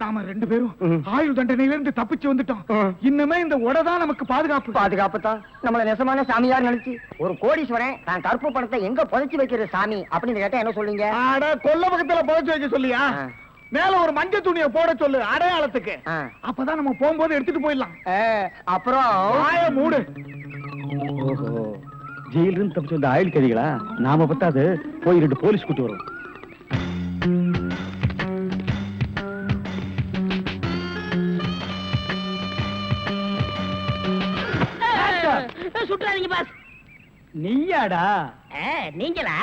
நாம 2 பேரும் ஆயுள் தண்டனையில இருந்து தப்பிச்சு வந்துட்டோம். இன்னுமே இந்த உடதான் நமக்கு பாதுகாப்பு. பாதுகாப்பு தான் நம்மள நெசமான சாமியார் நினைச்சு ஒரு கோடீஸ்வரன் தான் கருப்பு பணத்தை எங்க புதைச்சு வைக்கிற சாமி அப்படின்னு கேட்டா என்ன சொல்லுங்க? அட கொல்ல பக்கத்துல புதைச்சு வைக்க சொல்லியா? மேல ஒரு மஞ்சள் துணியை போட சொல்லு அடையாளத்துக்கு. அப்பதான் நம்ம போகும்போது எடுத்துட்டு போயிடலாம். அப்புறம் வாய மூடு. ஓஹோ, ஜெயில இருந்து தப்பிச்சு வந்த ஆயுள் கைதிகளா? நாம பத்தாது போய் 2 போலீஸ் கூட்டி வரோம். சுற்றாதீங்க பாஸ். நீயாடா? நீங்களா?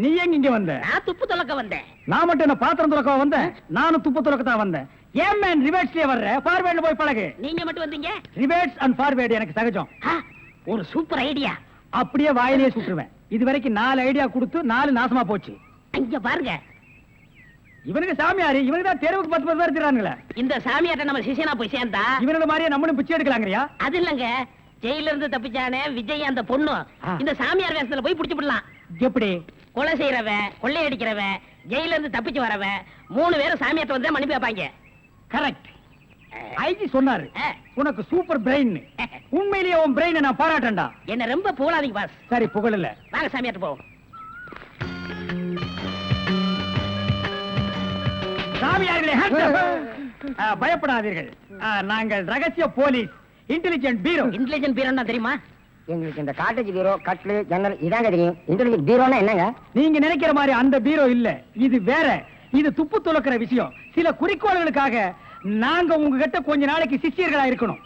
நீ எங்க இங்க வந்த? நான் துப்பு துலக்க வந்தேன். நான் மட்டும் என்ன பாத்திரம் துலக்க வந்தேன்? நானும் துப்பு துலக்க தான் வந்தேன். ஏன் மேன் ரிவர்ஸ்லயே வர்ற? ஃபார்வேர்ட்ல போய் பழகு. நீங்க மட்டும் வந்தீங்க? ரிவர்ஸ் அண்ட் ஃபார்வேர்ட் எனக்கு சகஜம். ஒரு சூப்பர் ஐடியா. அப்படியே வாயிலே சுட்டுருவேன். இதுவரைக்கும் 4 ஐடியா கொடுத்து 4 நாசமா போச்சு. இங்க பாருங்க, இவனுக்கு சாமியாரு, இவனுக்கு தான் தெருவுக்கு 10 பேர் இருக்கிறானுங்களே. இந்த சாமியார்ட்ட நம்ம சிஷியனா போய் சேர்ந்தா இவனோட மாதிரியே நம்மளும் பிச்சை எடுக்கலாங்கறியா? அது இல்லங்க, ஜெயில இருந்து தப்பிச்சானே விஜய் அந்த பொண்ணு இந்த சாமியார் வேஷத்துல போய் புடிச்சு விடலாம். எப்படி? கொலை செய்யறவன், கொள்ளையடிக்கிறவன், ஜெயில இருந்து தப்பிச்சு வரவன் 3 பேரும் சாமியார்ட்ட வந்து மன்னிப்பு வைப்பாங்க. கரெக்ட். ஐஜி சொன்னாரு உனக்கு சூப்பர் பிரெயின். உண்மையிலேயே உன் பிரெயினை நான் பாராட்டேன்டா. என்ன ரொம்ப புகழாதீங்க பாஸ். சரி, புகழல. வாங்க சாமியார்ட்ட போவோம். சாமியார்களே, பயப்படாதீர்கள். நாங்கள் ரகசிய போலீஸ், இன்டெலிஜென்ட் பீரோ. இன்டெலிஜென்ட் பீரோன்னா தெரியுமா? எங்களுக்கு இந்த காட்டேஜ் பீரோ, கட்லு, ஜன்னல் இதாங்க தெரியும். இன்டெலிஜென்ட் பீரோனா என்னங்க? நீங்க நினைக்கிற மாதிரி அந்த பீரோ இல்ல, இது வேற. இது துப்பு துலக்கிற விஷயம். சில குறிக்கோள்களுக்காக நாங்க உங்ககிட்ட கொஞ்ச நாளைக்கு சிஷ்யர்களா இருக்கணும்.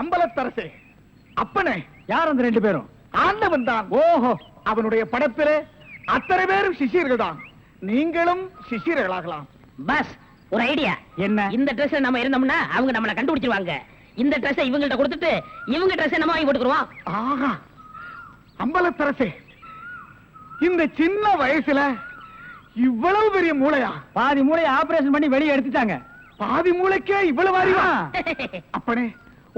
அம்பலத்தரசே, அப்பனே, யார் அந்த 2 பேரும்? ஆண்டவன் தான். ஓஹோ, அவனுடைய படப்பிலே அத்தனை பேரும் சிஷியர்கள் தான். நீங்களும் சிஷியர்களாகலாம். பாஸ், ஒரு ஐடியா. என்ன? இந்த ட்ரெஸ் நம்ம இருந்தோம்னா அவங்க நம்மள கண்டுபிடிச்சிருவாங்க. இந்த ட்ரெஸ் இவங்கள்ட்ட கொடுத்துட்டு இவங்க ட்ரெஸ் நம்ம வாங்கி போட்டுக்குறோம். ஆஹா, அம்பலத்தரசே, இந்த சின்ன வயசுல இவ்வளவு பெரிய மூளையா? பாதி மூளையை ஆபரேஷன் பண்ணி வெளியே எடுத்துட்டாங்க. பாதி மூளைக்கே இவ்வளவு அறிவா? அப்பனே,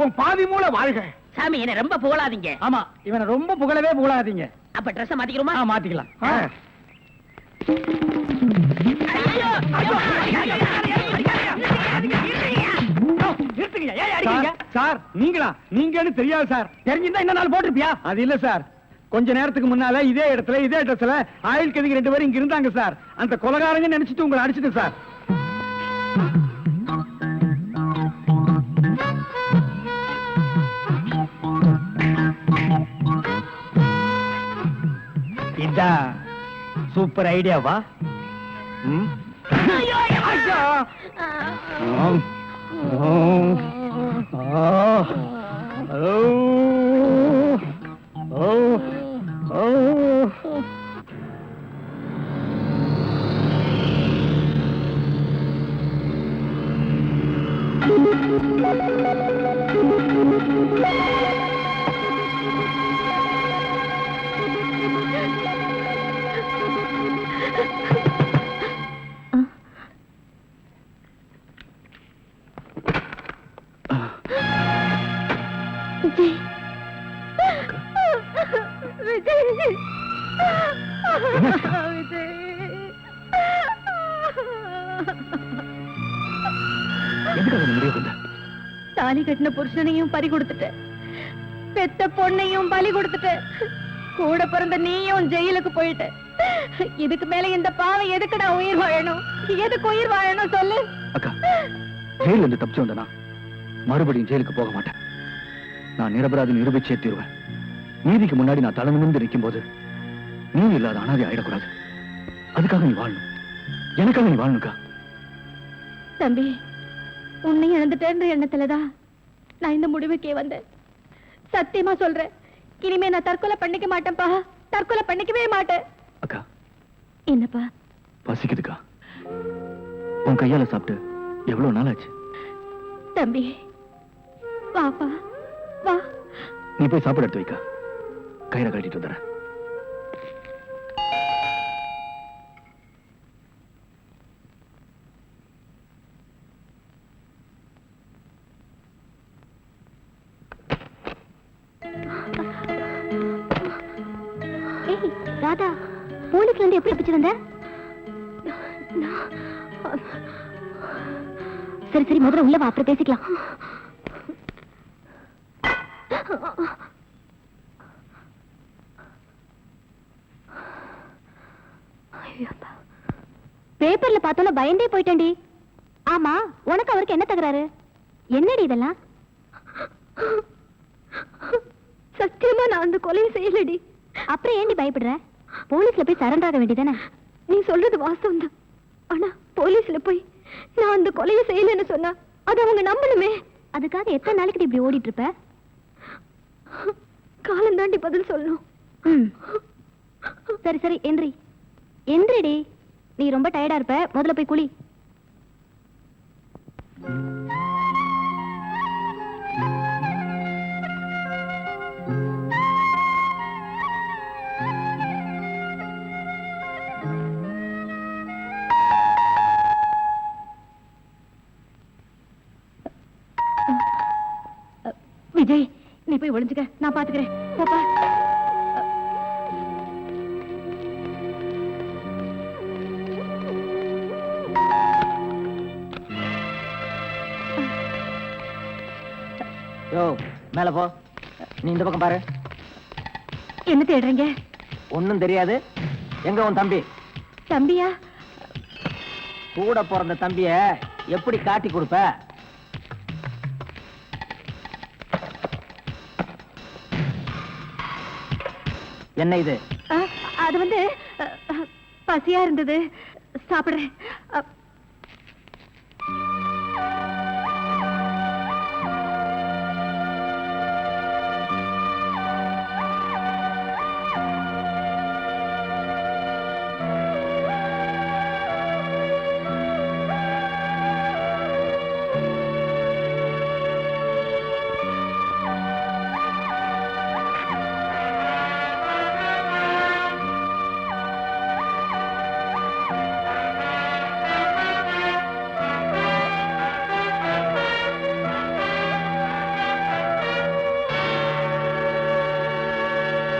உன் பாதி மூளை வாழ்க. சாமி, என்ன ரொம்ப புகழாதீங்க. ஆமா, இவனை ரொம்ப புகழவே புகழாதீங்க. அப்ப ட்ரெஸ் மாத்திக்கிறோமா? மாத்திக்கலாம். சார், நீங்களா? நீங்கன்னு தெரியாது சார். தெரிஞ்சிருந்தா இந்த நாள் போட்டிருப்பியா? அது இல்ல சார், கொஞ்ச நேரத்துக்கு முன்னால இதே இடத்துல இதே ட்ரெஸ்ல ஆயுள் கைதிகள் 2 பேரும் இங்க இருந்தாங்க சார். அந்த கொலைகாரங்க நினைச்சிட்டு உங்களை அடிச்சிட்டு சார். இதான் சூப்பர் ஐடியாவா? தாலி கட்டின புருஷனையும் பறி கொடுத்துட்ட, பெத்த பொண்ணையும் பலி கொடுத்துட்ட, கூட பிறந்த நீயும் ஜெயிலுக்கு போயிட்ட. இதுக்கு மேல இந்த பாவம் எதுக்குடா உயிர் வாழணும்? எதுக்கு உயிர் வாழணும் சொல்லு? அக்கா, ஜெயில இருந்து தப்பிச்சு வந்தனா மறுபடியும் ஜெயிலுக்கு போக மாட்டேன். நான் நிரபராதி நிரூபிச்சே தீருவேன். நீதிக்கு முன்னாடி நான் தலை நிமிர்ந்து நிற்கும் போது நீ இல்லாத அனாதை ஆயிடக்கூடாது. அதுக்காக நீ வாழணும். எனக்காக நீ வாழணுக்கா. தம்பி, உன்னை இழந்துட்டேன்ற எண்ணத்துலதான் நான் இந்த முடிவுக்கே வந்தேன். சத்தியமா சொல்றேன், இனிமே நான் தற்கொலை பண்ணிக்க மாட்டேன்ப்பா. தற்கொலை பண்ணிக்கவே மாட்டேன். அக்கா, என்னப்பா? பசிக்குதுக்கா. உன் கையால சாப்பிட்டு எவ்வளவு நாள் ஆச்சு? தம்பி, வாப்பா வா. நீ போய் சாப்பாடு எடுத்து வைக்கா. கயிறை கட்டிட்டு வந்துடுறேன். ராதா, போலீஸ்ல இருந்து எப்படி தப்பிச்சு வந்த? சரி சரி, முதல்ல உள்ள வா, அப்புறம் பேசிக்கலாம். பேப்பர்ல பார்த்தோன்னா பயந்தே போயிட்டேன்டி. ஆமா, உனக்கு அவருக்கு என்ன தகராறு? என்னடி இதெல்லாம்? சத்தியமா நான் அந்த கொலையை செய்யலடி. அப்புறம் ஏண்டி பயப்படுற? போலீஸ்ல போய் சரண்டர் ஆக வேண்டியதானே? நீ சொல்றது வாஸ்தவம் தான். ஆனா போலீஸ்ல போய் நான் அந்த கொலையை செய்யலன்னு சொன்னா அது அவங்க நம்பணுமே. அதுக்காக எத்தனை நாளைக்கு இப்படி ஓடிட்டு இருப்ப? காலம் தாண்டி பதில் சொல்லணும். சரி சரி, எந்திரி எந்திரிடி. நீ ரொம்ப டயர்டா இருப்ப, முதல்ல போய் குளி. விஜய், நீ போய் ஒளிஞ்சுக்க, நான் பாத்துக்கிறேன். பாப்பா யோ, மேல போ. நீ இந்த பக்கம் பாரு. என்ன தேடுறீங்க? ஒண்ணும் தெரியாது. எங்க உன் தம்பி? தம்பியா? கூட பிறந்த தம்பிய எப்படி காட்டி கொடுப்ப? என்ன இது? அது வந்து பசியா இருந்தது, சாப்பிடுறேன்.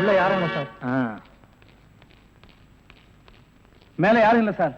உள்ள யாரும் இல்ல சார். மேல யாரும் இல்ல sir.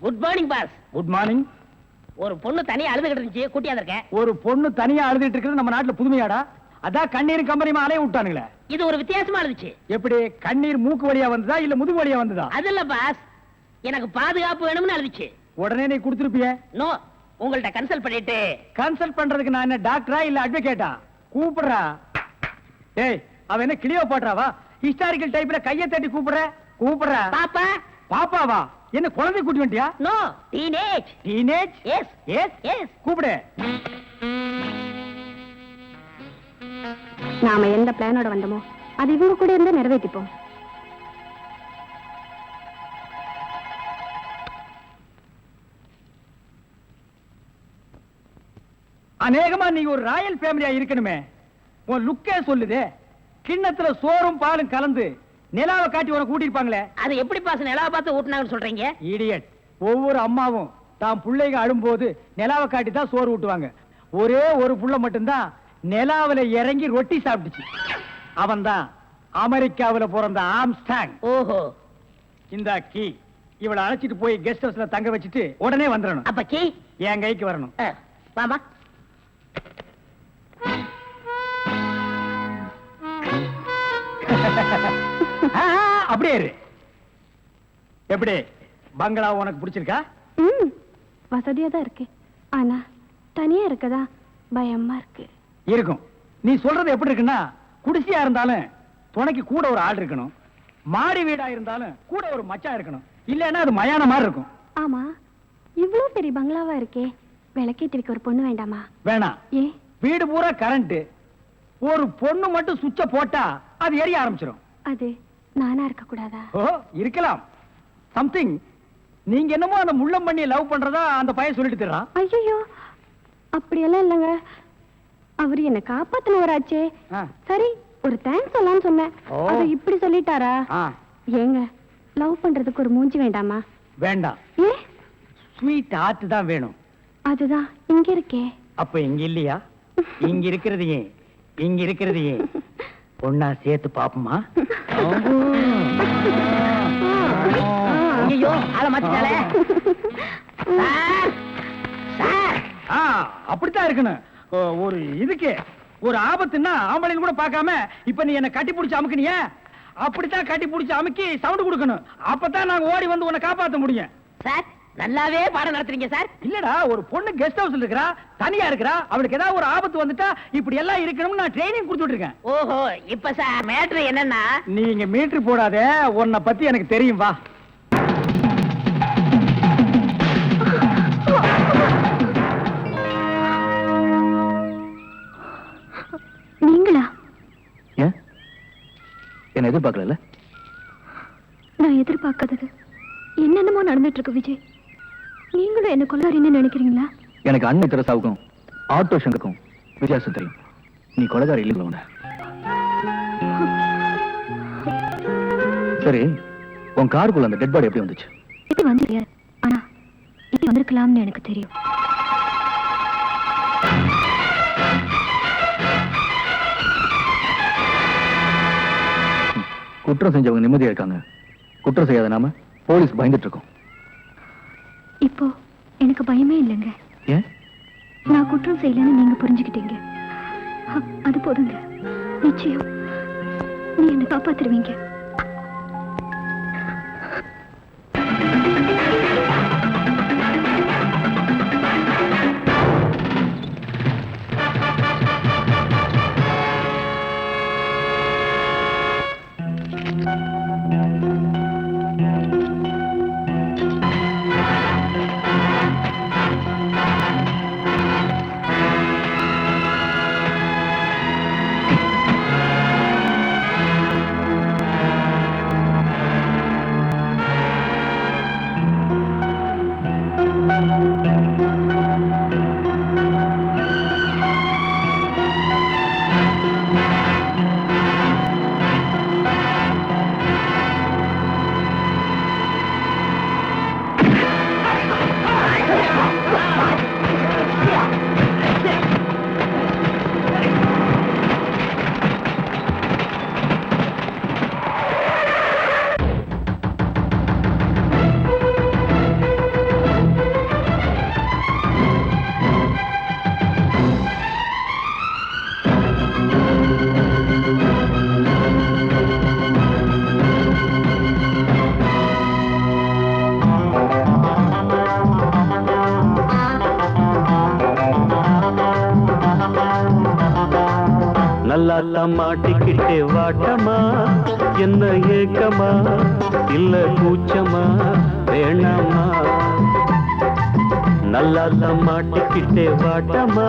Good morning boss. Good morning. ஒரு பொண்ணு தனியா அழுதுகிட்டு இருந்துச்சு, கூட்டியா இருக்கேன். ஒரு பொண்ணு தனியா அழுதுட்டு இருக்கிறது நம்ம நாட்டுல புதுமையாடா? அதான் கண்ணீர் கம்பெனி அலைய விட்டானுங்களே. இது ஒரு வித்தியாசமா இருந்துச்சு. எப்படி? கண்ணீர் மூக்கு வழியா வந்ததா இல்ல முதுகு வழியா வந்ததா? அது இல்ல பாஸ், எனக்கு பாதுகாப்பு வேணும்னு அழுதுச்சு. உடனே நீ கொடுத்துருப்பிய? நோ, உங்கள்ட்ட கன்சல்ட் பண்ணிட்டு. கன்சல்ட் பண்றதுக்கு நான் என்ன டாக்டரா இல்ல அட்வொகேட்டா? கூப்பிடுறா. டேய், அவ என்ன கிளியோ பாட்றாவா? ஹிஸ்டாரிக்கல் டைப்ல கையை தட்டி கூப்பிடுறா. பாப்பா. பாப்பாவா? என்ன குழந்தை கூட்டி வந்துட்டியா? No, teenage. Teenage? Yes yes yes. கூப்பிடு. நாம எந்த பிளானோட வந்தோமோ அது இவங்க கூட இருந்து நிறைவேற்றிப்போம். அநேகமா நீ ஒரு ராயல் ஃபேமிலியா இருக்கணுமே. உன் லுக்கே சொல்லுதே. கிண்ணத்துல சோறும் பாலும் கலந்து நிலாவை காட்டி உனக்கு கூட்டிருப்பாங்களே. அது எப்படி பாஸ் நிலாவை பார்த்து ஊட்டினாங்கன்னு சொல்றீங்க? இடியட். ஒவ்வொரு அம்மாவும் தான் பிள்ளைங்க அழும்போது நிலாவை காட்டி தான் சோறு ஊட்டுவாங்க. ஒரே ஒரு புள்ள மட்டும்தான் நிலாவில இறங்கி ரொட்டி சாப்பிட்டுச்சு. அவன்தான் அமெரிக்காவில பிறந்த ஆம்ஸ்டாங். ஓஹோ. இந்த கீ இவளை அழைச்சிட்டு போய் கெஸ்ட் ஹவுஸ்ல தங்க வச்சுட்டு உடனே வந்துடணும். அப்ப கீ என் கைக்கு வரணும். வாமா. அப்படியே இரு. எப்படி பங்களா உனக்கு பிடிச்சிருக்கா? வசதியா தான் இருக்கு. ஆனா தனியா இருக்கதா பயமா இருக்கு. இருக்கும். நீ சொல்றது எப்படி இருக்குன்னா, குடிசையா இருந்தாலும் துணைக்கு கூட ஒரு ஆள் இருக்கணும், மாடி வீடா இருந்தாலும் கூட ஒரு மச்சான் இருக்கணும். இல்லன்னா அது மயான மாதிரி இருக்கும். ஆமா, இவ்ளோ பெரிய பங்களாவா இருக்கே, விளக்கேத்தி வைக்க ஒரு பொண்ணு வேண்டாமா? வேணாம். ஏ? வீடு பூரா கரண்ட், ஒரு பொண்ணு மட்டும் சுவிட்ச போட்டா அது எரிய ஆரம்பிச்சிடும். அது நானா இருக்க கூடாதா? ஓ, இருக்கலாம். சம்திங். நீங்க என்னமோ அந்த முள்ளம் பண்ணி லவ் பண்றதா அந்த பையன் சொல்லிட்டு தர்றான். ஐயோ, அப்படியெல்லாம் இல்லைங்க. அவரு என்ன காப்பாத்தினவராச்சே. சரி, ஒரு தேங்க்ஸ் சொல்லலாம்னு சொன்னேன். அத இப்படி சொல்லிட்டாரா? ஏங்க, லவ் பண்றதுக்கு ஒரு மூஞ்சி வேண்டாமா? வேண்டாம். ஏ? ஸ்வீட் ஹார்ட் தான் வேணும். அதுதான் இங்க இருக்கே. அப்ப இங்க இல்லையா? இங்க இருக்கிறது ஏன், இங்க இருக்கிறது ஏன் ஒன்னா சேர்த்து பாப்போமா? ஐயோ, ஆள மாத்திட்டாளே. அப்படித்தான் இருக்கணும். ஒரு இதுக்கு ஒரு ஆபத்துன்னா ஆம்பளைன்னு கூட பார்க்காம இப்ப நீ என்ன கட்டி பிடிச்சு அமுக்குனிய, அப்படித்தான் கட்டி பிடிச்சு அமுக்கி சவுண்ட் கொடுக்கணும். அப்பதான் நாங்க ஓடி வந்து உன்னை காப்பாற்ற முடியும். சார், நல்லாவே பாடம் நடத்துறீங்க சார். இல்லடா, ஒரு பொண்ணு கெஸ்ட் ஹவுஸ்ல இருக்கறா, தனியா இருக்கறா, அவளுக்கு ஏதாவது ஒரு ஆபத்து வந்துட்டா இப்படி எல்லாம் இருக்கணும்னு நான் ட்ரைனிங் கொடுத்துட்டு இருக்கேன். ஓஹோ, இப்ப சார் மேட்டர் என்னன்னா, நீங்க மீட்டர் போடாத, உன்னை பத்தி எனக்கு தெரியும். வா. நீங்களா? ஏன் என்ன எதிர்பார்க்கல? நான் எதிர்பார்க்காதது என்னென்னமோ நடந்துட்டு இருக்கு விஜய். நீங்களும் என்ன கொலைகாரின்னு நினைக்கிறீங்களா? எனக்கு அன்னை தெரசாவுக்கும் ஆட்டோ சங்கருக்கும் வித்தியாசம் தெரியும். நீ கொலைகாரி இல்லை உன. சரி, உன் காருக்குள்ள அந்த டெட் பாடி எப்படி வந்துச்சு? எப்படி வந்து, ஆனா இப்படி வந்திருக்கலாம்னு எனக்கு தெரியும். குற்றம் செஞ்சவங்க நிம்மதியா இருக்காங்க, குற்றம் செய்யாத நாம போலீஸ் பயந்துட்டு இருக்கோம். இப்போ எனக்கு பயமே இல்லைங்க. ஏன்? நான் குற்றம் செய்யலன்னு நீங்க புரிஞ்சுக்கிட்டீங்க. அது போதுங்க. நிச்சயம் நீ என்ன காப்பாத்துருவீங்க. நல்லா மாட்டிக்கிட்டே வாட்டமா, என்ன ஏக்கமா இல்ல கூச்சமா வேணாமா? நல்லா மாட்டிக்கிட்டே வாட்டமா,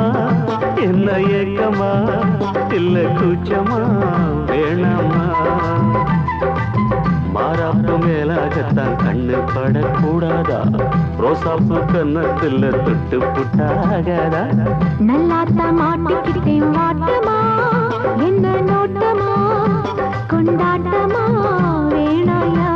என்ன ஏக்கமா இல்ல கூச்சமா வேணாமா? மாறாப்பு மேலாகத்தான் கண்ணு படக்கூடாதா, ரோசாப்பு கண்ணத்துல தொட்டு புட்டாகாதா? நல்லாத்தா மாட்டிக்கிட்டேன் வாட்டமா, என்ன நோட்டமா கொண்டாட்டமா வேணாயா?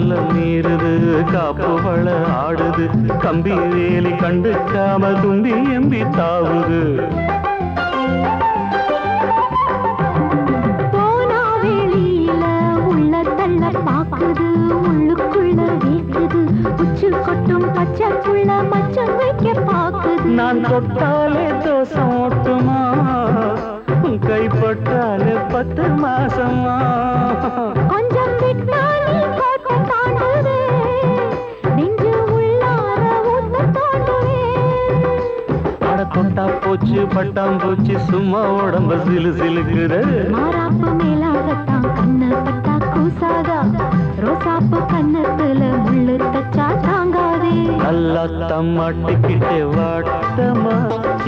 நல்ல மீறுது காப்பு வள ஆடுது கம்பி வேலி கண்டுக்காம தும்பி எம்பி தாவுது போனா வெளியில உள்ள தள்ள பாக்குது உள்ளுக்குள்ள வீக்குது உச்சு கொட்டும் பச்சை புள்ள மச்சம் வைக்க பாக்குது நான் தொட்டாலே தோசம் ஓட்டுமா கைப்பட்டாலே 10 மாசமா கொஞ்சம் விட்டானே கோட்டை தாண்டுதே நெஞ்சு உள்ளார ஊத்த தோண்டுவே அட தொட்டா போச்சு பட்டாம்பூச்சி சும்மா உடம்ப சிலு சிலுக்குது மாறாப்பு மேலாகத்தான் கண்ணு பட்டா கூசாதா ரோசாப்பு கண்ணத்துல முள்ளு தச்சா தாங்காதே நல்லா தம்மாட்டிக்கிட்டே வாட்டமா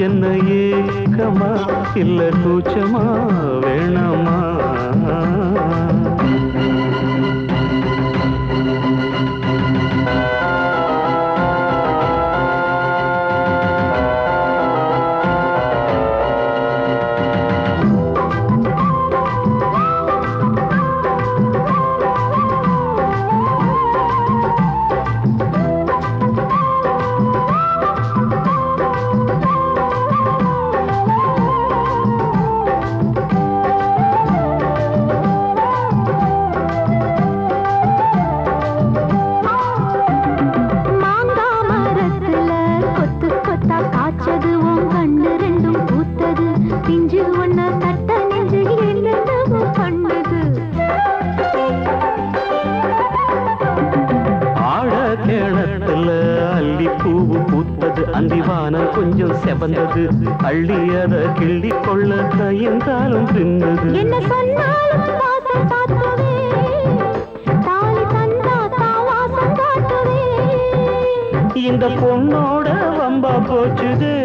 என்ன ஏக்கமா இல்ல கூச்சமா வேணாமா கொஞ்சம் செவந்தது அள்ளி அத கிள்ளி கொள்ள கையந்தாலும் பின்னது என்ன சொன்னாலும் வாசம் காட்டுவே தாலி தந்தா தாவாசம் காட்டுவே இந்த பொண்ணோட வம்பா போச்சுதே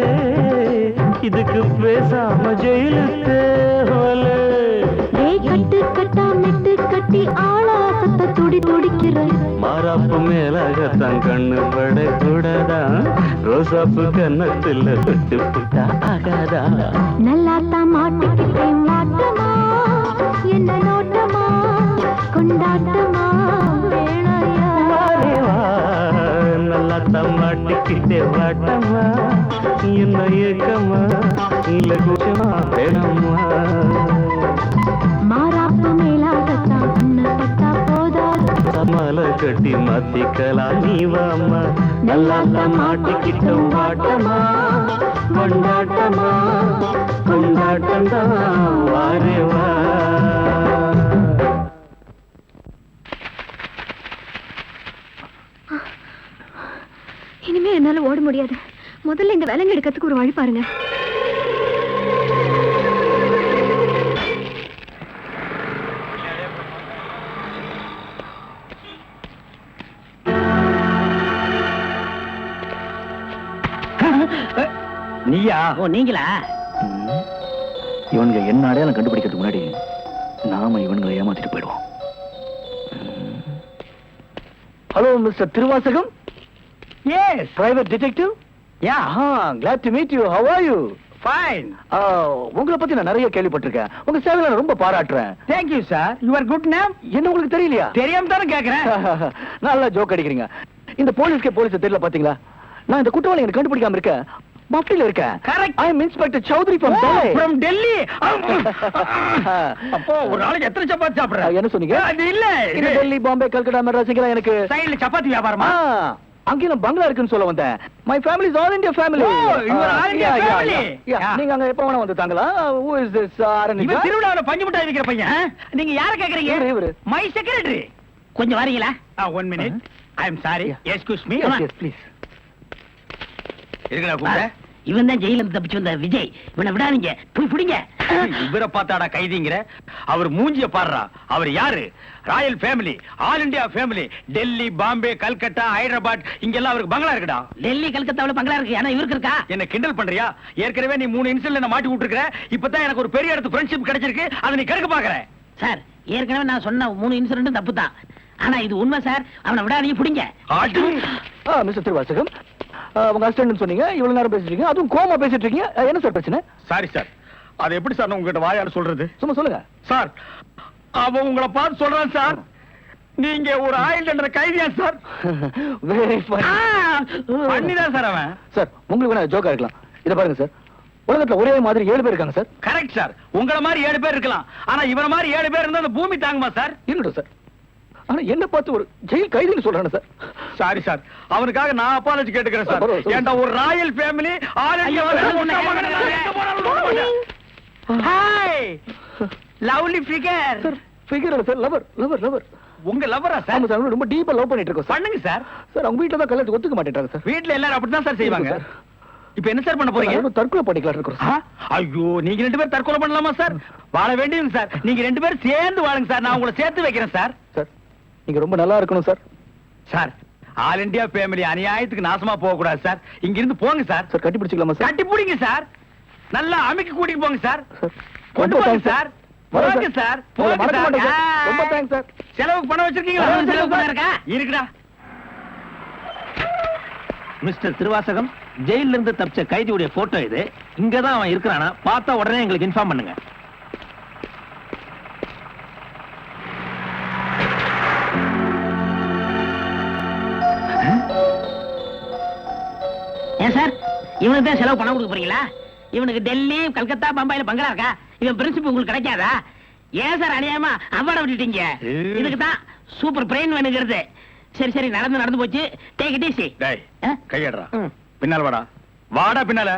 இதுக்கு பேசாம ஜெயிலுக்கு கட்டு கட்டா மெட்டு கட்டி ஆளாசத்தை துடி துடிக்கிற மாறாப்பு மேலாகத்தான் கண்ணு படக்கூடாதா ரோசாப்பு கன்னத்துல தொட்டு புட்டா ஆகாதா நல்லாத்தான் மாட்டிக்கிட்டேன் மாட்டமா என்ன நோட்டமா கொண்டாட்டமா வேணையா நல்லாத்தான் மாட்டிக்கிட்டே வாட்டமா என்ன ஏக்கமா இல்ல கூச்சமா வேணாமா மாறாப்பு மேலாகத்தான் கண்ணு பட்டா போதாது மலை கட்டி மாத்திக்கலாம் நீ வாமா நல்லாத்தான் மாட்டிக்கிட்ட வாட்டமா கொண்டாட்டமா கொண்டாட்டம்தான் வாரே வா இனிமே என்னால ஓட முடியாது முதல்ல இந்த விலங்கு எடுக்கிறதுக்கு ஒரு வழி பாருங்க நீயா? ஓ நீங்களா? இவனுங்க என்ன அடையாளம் கண்டுபிடிக்கிறதுக்கு முன்னாடி நாம இவனுங்களை ஏமாத்திட்டு போயிடுவோம். Hello mister Thiruvasagam. Yes private detective. Yeah glad to meet you. How are you? Fine. உங்களை பத்தி நான் நிறைய கேள்விப்பட்டிருக்கேன். உங்க சேவையில நான் ரொம்ப பாராட்டுறேன். Thank you sir. Your good name என்ன உங்களுக்கு தெரியலையா? தெரியாம தானே கேக்குறேன். நல்லா ஜோக் அடிக்கிறீங்க. இந்த போலீஸ் தெரியல பாத்தீங்களா? நான் இந்த குற்றவாளி எனக்கு கண்டுபிடிக்காம இருக்கேன். மஃப்டில இருக்கேன். Correct. I am inspector Chaudhary from Delhi. From Delhi. அப்போ ஒரு நாளைக்கு எத்தனை சப்பாத்தி சாப்பிடுற? என்ன சொன்னீங்க? அது இல்ல. இது டெல்லி, பாம்பே, கல்கட்டா, மெட்ராஸ் இங்கலாம் எனக்கு சைடுல சப்பாத்தி வியாபாரமா? அங்க நான் பங்களா இருக்குன்னு சொல்ல வந்தேன். My family is all India family. you are all India family. நீங்க அங்க எப்ப வேணா வந்து தாங்களா? who is this ஆரணிகா? இவன் திருவிழாவுல பஞ்சு மிட்டாய் விக்கிற பையன். நீங்க யார கேக்குறீங்க? இவரு. My secretary. கொஞ்சம் வரீங்களா? 1 minute. I am sorry. Excuse me. Yes, please. இருக்கடா கூப்பிட. இவன் தான் ஜெயில இருந்து தப்பிச்சு வந்த விஜய். இவனை விடாதீங்க. போய் புடிங்க. இவரை பார்த்தாடா கைதிங்கிற? அவர் மூஞ்சிய பாடுறா. அவர் யாரு? Royal family, all India family. Delhi, Bombay, Calcutta, Hyderabad இங்கெல்லாம் அவருக்கு பங்களா இருக்குடா. டெல்லி கல்கத்தாவுல பங்களா இருக்கு. ஆனா இவருக்கு இருக்கா? என்ன கிண்டல் பண்றியா? ஏற்கனவே நீ 3 இன்சிடென்ட்ல என்ன மாட்டி விட்டுருக்க. இப்பதான் எனக்கு ஒரு பெரிய இடத்து ஃப்ரெண்ட்ஷிப் கிடைச்சிருக்கு. அதை நீ கெடுக்க பாக்குற. சார் ஏற்கனவே நான் சொன்ன 3 இன்சிடென்ட் தப்பு தான். ஆனா இது உண்மை சார். அவனை விடாதீங்க புடிங்க. மிஸ்டர் திருவாசகம், உங்க அசிஸ்டன்ட் சொன்னீங்க. இவ்வளவு நேரம் பேசிட்டு இருக்கீங்க. அதுவும் கோமா பேசிட்டு இருக்கீங்க. என்ன சார் பிரச்சனை? Sorry sir. அது எப்படி சார் நான் உங்ககிட்ட வாயால சொல்றது? சும்மா சொல்லுங்க சார். அவன் உங்களை பார்த்து சொல்றான் சார். நீங்க ஒரு ஆயில் என்ற கைதியா சார்? வெரி பண்ணிதான் சார் அவன். சார் உங்களுக்கு வேணா ஜோக்கா இருக்கலாம். இத பாருங்க சார், உலகத்துல ஒரே மாதிரி 7 பேர் இருக்காங்க சார். Correct sir. உங்கள மாதிரி 7 பேர் இருக்கலாம். ஆனா இவர மாதிரி 7 பேர் இருந்தா அந்த பூமி தாங்குமா சார்? இருக்கட்டும் சார். ஆனா என்ன பார்த்து ஒரு ஜெயில் கைதின்னு சொல்றானே சார். சாரி சார், அவனுக்காக நான் அப்பாலஜி கேட்டுக்கிறேன் சார். ஏண்டா ஒரு Royal family all India hi lovely figure. Sir figure இல்ல சார், லவர் லவர் லவர். உங்க லவரா சார்? ஆமா சார், ரொம்ப டீப்பா லவ் பண்ணிட்டு இருக்கோம் சார். பண்ணுங்க சார். சார் அவங்க வீட்ல தான் கல்யாணத்துக்கு ஒத்துக்க மாட்டேன்றாங்க சார். வீட்ல எல்லாரும் அப்படிதான் சார் செய்வாங்க. இப்போ என்ன சார் பண்ண போறீங்க? தற்கொலை பண்ணிக்கலாம் இருக்கோம் சார். ஐயோ, நீங்க 2 பேரும் தற்கொலை பண்ணலாமா சார்? வாழ வேண்டியது சார். நீங்க 2 பேரும் சேர்ந்து வாழுங்க சார். நான் உங்களை சேர்த்து வைக்கிறேன் சார். சார் நீங்க ரொம்ப நல்லா இருக்கணும் sir. Sir all India family அநியாயத்துக்கு நாசமா போக கூடாது சார். இங்க இருந்து போங்க சார். சார் கட்டி பிடிச்சிக்கலாமா சார்? கட்டி பிடிங்க சார். நல்லா அமைக்க கூட்டிட்டு போங்க சார். கொண்டு போங்க சார். போங்க சார். போங்க சார். ரொம்ப தேங்க்ஸ் சார். செலவுக்கு பணம் வச்சிருக்கீங்களா? செலவு பணம் இருக்கா? இருக்குடா. மிஸ்டர் திருவாசகம், ஜெயில இருந்து தப்பிச்ச கைதியுடைய போட்டோ இது. இங்கதான் அவன் இருக்கிறானா பார்த்தா உடனே எங்களுக்கு இன்ஃபார்ம் பண்ணுங்க. ஏன் சார் இவனுக்கு தான் செலவு பணம் கொடுக்க போறீங்களா? இவனுக்கு டெல்லி, கல்கத்தா, பம்பாயில பங்களா இருக்கா? இவன் பிரின்சிபல் உங்களுக்கு கிடைக்காதா? ஏன் சார் அநியாயமா அவார்ட விட்டுட்டீங்க? இதுக்கு தான் சூப்பர் பிரெயின் வேணுங்கிறது. சரி சரி, நடந்து போச்சு. Take it easy. டேய் கையடறா. பின்னால வாடா. வாடா பின்னால.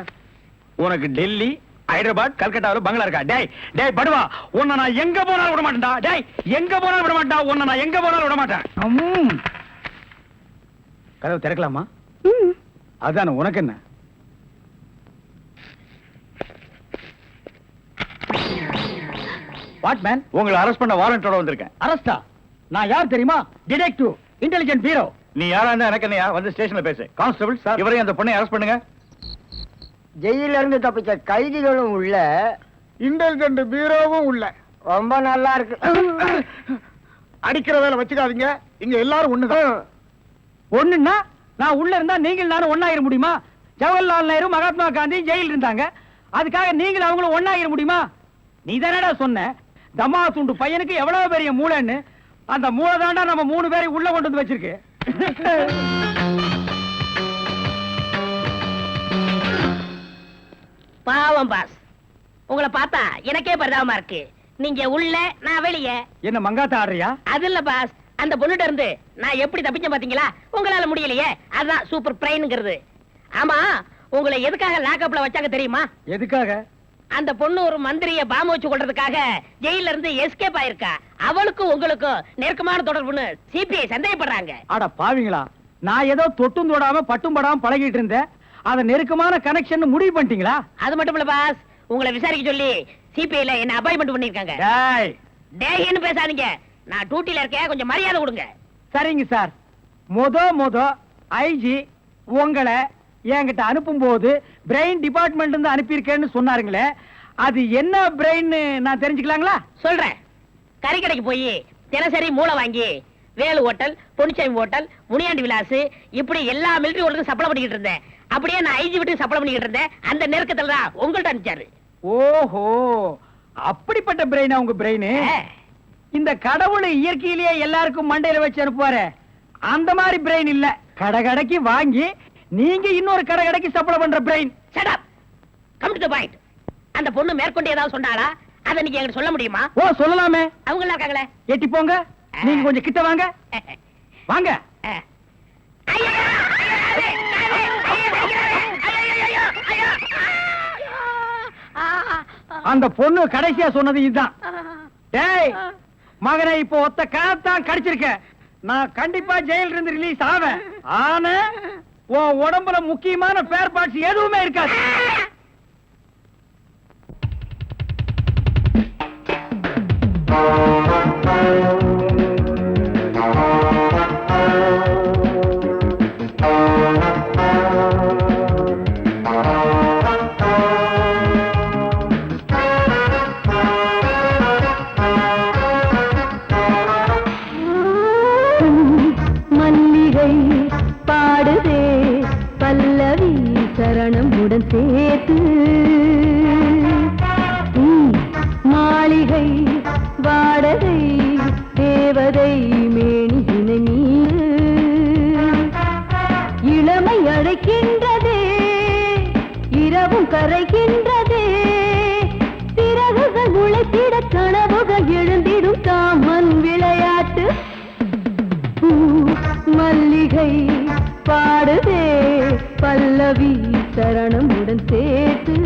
உனக்கு டெல்லி, ஹைதராபாத், கல்கட்டாவில் பங்களா இருக்கா? டேய் டேய் படுவா, உன்னை நான் எங்க போனாலும் விட மாட்டேன்டா. டேய் எங்க போனாலும் விட மாட்டேன். உன்னை நான் எங்க போனாலும் விட மாட்டேன். கதவு திறக்கலாமா? அதான உனக்கு என்ன? What man? உங்களை அரெஸ்ட் பண்ண வாரண்டோட வந்திருக்கேன். அரெஸ்டா? நான் யார் தெரியுமா? Detective, intelligent bureau. நீ யாரா இருந்தா எனக்கு என்னையா? வந்து ஸ்டேஷன்ல பேசு. கான்ஸ்டபிள் சார், இவரையும் அந்த பொண்ணை அரெஸ்ட் பண்ணுங்க. ஜெயில இருந்து தப்பிச்ச கைதிகளும் உள்ள, இன்டெலிஜென்ட் பீரோவும் உள்ள. ரொம்ப நல்லா இருக்கு. அடிக்கிற வேலை வச்சுக்காதீங்க. இங்க எல்லாரும் ஒண்ணுதான். ஒண்ணுன்னா நான் உள்ள இருந்தா நீங்கள் நானும் ஒண்ணாயிர முடியுமா? ஜவஹர்லால் நேரு, மகாத்மா காந்தி ஜெயில இருந்தாங்க. அதுக்காக நீங்கள் அவங்களும் ஒண்ணாயிர முடியுமா? நீ தானடா சொன்ன தமா துண்டு பையனுக்கு எவ்வளவு பெரிய மூளைன்னு. அந்த மூளை தாண்டா நம்ம 3 பேரை உள்ள கொண்டு வந்து வச்சிருக்கு. பாவம் பாஸ், உங்களை பார்த்தா எனக்கே பரிதாபமா இருக்கு. நீங்க உள்ள, நான் வெளியே. என்ன மங்காத்த ஆடுறியா? அது இல்ல பாஸ், அந்த பொண்ணுட்ட இருந்து நான் எப்படி தப்பிச்சேன் பாத்தீங்களா? உங்களால முடியலையே, அதுதான் சூப்பர் பிரெயின்ங்கிறது. ஆமா, உங்களை எதுக்காக லாக்அப்ல வச்சாங்க தெரியுமா? எதுக்காக? அந்த பொண்ணு ஒரு மந்திரிய பாம்பு வச்சு கொள்றதுக்காக ஜெயில இருந்து எஸ்கேப் ஆயிருக்கா. அவளுக்கும் உங்களுக்கும் நெருக்கமான தொடர்புன்னு சிபிஐ சந்தேகப்படுறாங்க. அட பாவிங்களா, நான் ஏதோ தொட்டும் தொடாம பட்டும் படாம பழகிட்டு இருந்தேன். அத நெருக்கமான கனெக்ஷன் முடிவு பண்ணிட்டீங்களா? அது மட்டும் இல்ல பாஸ், உங்களை விசாரிக்க சொல்லி சிபிஐல என்ன அப்பாயின்மெண்ட் பண்ணிருக்காங்க. டேய் டேய்னு பேசாதீங்க, நான் டியூட்டில இருக்கேன், கொஞ்சம் மரியாதை கொடுங்க. சரிங்க சார். மொத ஐஜி உங்களை என்கிட்ட அனுப்பும் போது பிரெயின் டிபார்ட்மெண்ட் இருந்து அனுப்பியிருக்கேன்னு சொன்னாருங்களே, அது என்ன பிரெயின் நான் தெரிஞ்சுக்கலாங்களா? சொல்றேன். கறிக்கடைக்கு போய் தினசரி மூளை வாங்கி வேலு ஹோட்டல், பொன்னிச்சாமி ஹோட்டல், முனியாண்டி விலாஸ், இப்படி எல்லா மிலிட்டரி ஹோட்டலுக்கும் சப்ளை பண்ணிக்கிட்டு இருந்தேன். அப்படியே நான் ஐஜி விட்டு சப்ளை பண்ணிக்கிட்டு இருந்தேன். அந்த நெருக்கத்துல தான் உங்கள்ட்ட அனுப்பிச்சாரு. ஓஹோ, அப்படிப்பட்ட பிரெயினா உங்க பிரெயின்? இந்த கடவுள் இயற்கையிலேயே எல்லாருக்கும் மண்டையில வச்சு அனுப்புவாரு, அந்த மாதிரி பிரெயின் இல்ல. கடைக்கு வாங்கி நீங்க இன்னொரு கடைக்கு சப்ளை பண்ற brain. Shut up, come to the point. அந்த பொண்ணு மேற்கொண்டு ஏதாவது சொன்னாளா? அத நீங்க என்கிட்ட சொல்ல முடியுமா? ஓ சொல்லலாமே. அவங்க எல்லாம் இருக்காங்களே. எட்டி போங்க, நீங்க கொஞ்சம் கிட்ட வாங்க. வாங்க. அந்த பொண்ணு கடைசியா சொன்னது இதுதான். டேய் மகனே, இப்போ ஒத்த காத்தான் கடிச்சிருக்க. நான் கண்டிப்பா ஜெயில இருந்து ரிலீஸ் ஆவேன். ஆனா உன் உடம்புல முக்கியமான ஸ்பேர் பார்ட்ஸ் எதுவுமே இருக்காது. மல்லிகை பாடுதே பல்லவி சரணம் உடன் சேர்த்து, மாளிகை வாடகை தேவதை மேனி கரைகின்றதே சிறகுகள் முளைத்திட கனவுகள் எழுந்திடும் காமன் விளையாட்டு மல்லிகை பாடுதே பல்லவி சரணமுடன் சேர்த்து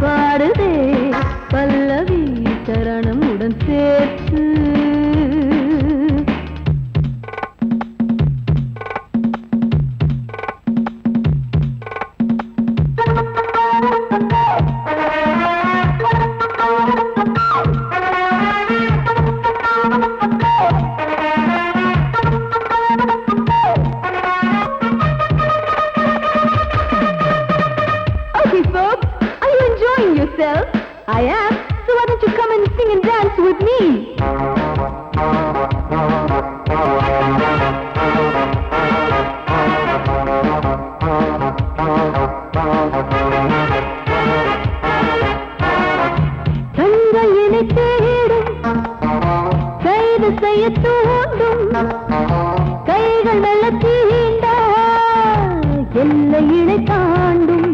பாடுதே பல்லவி சரணமுடன் சேர்த்து I am, so why don't you come and sing and dance with me? தங்கையினை தேடும் கைது செய்ய தூண்டும் கைகள் நல்ல தீண்டா எல்லை இடை தாண்டும்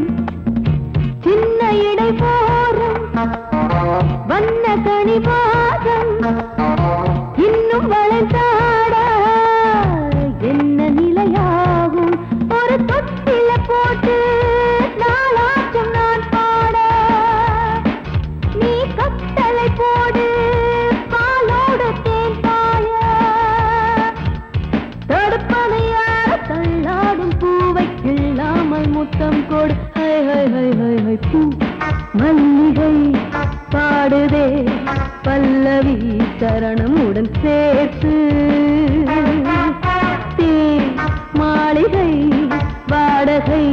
சின்ன இடை போரும் வண்ண கனிவாதம் இன்னும் வளைந்தாட என்ன நிலையாகும் ஒரு தொட்டில போட்டு நாளாச்சும் நான் பாட நீ கட்டளை போடு பாலோடு தேன் பாய தடுப்பனையார தள்ளாடும் பூவை இல்லாமல் முத்தம் கொடு high high high high high பூ மல்லிகை பாடுதே பல்லவி சரணமுடன் சேர்த்து மாளிகை வாடகை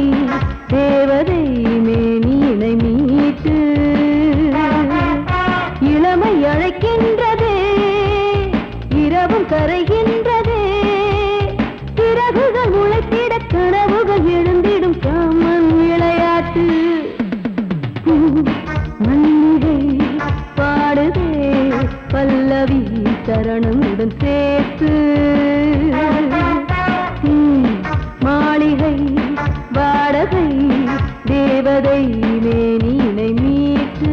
தேவதை மேனியினை மீட்டு இளமை அழைக்கின்றதே இரவும் கரைகின்றதே சிறகுகள் முளைத்திட கனவுகள் எழுந்திடும் காமன் விளையாட்டு மல்லிகை பாடுதே பல்லவி சரணமுடன் சேர்த்து மாளிகை வாடகை தேவதை மேனியினை மீட்டு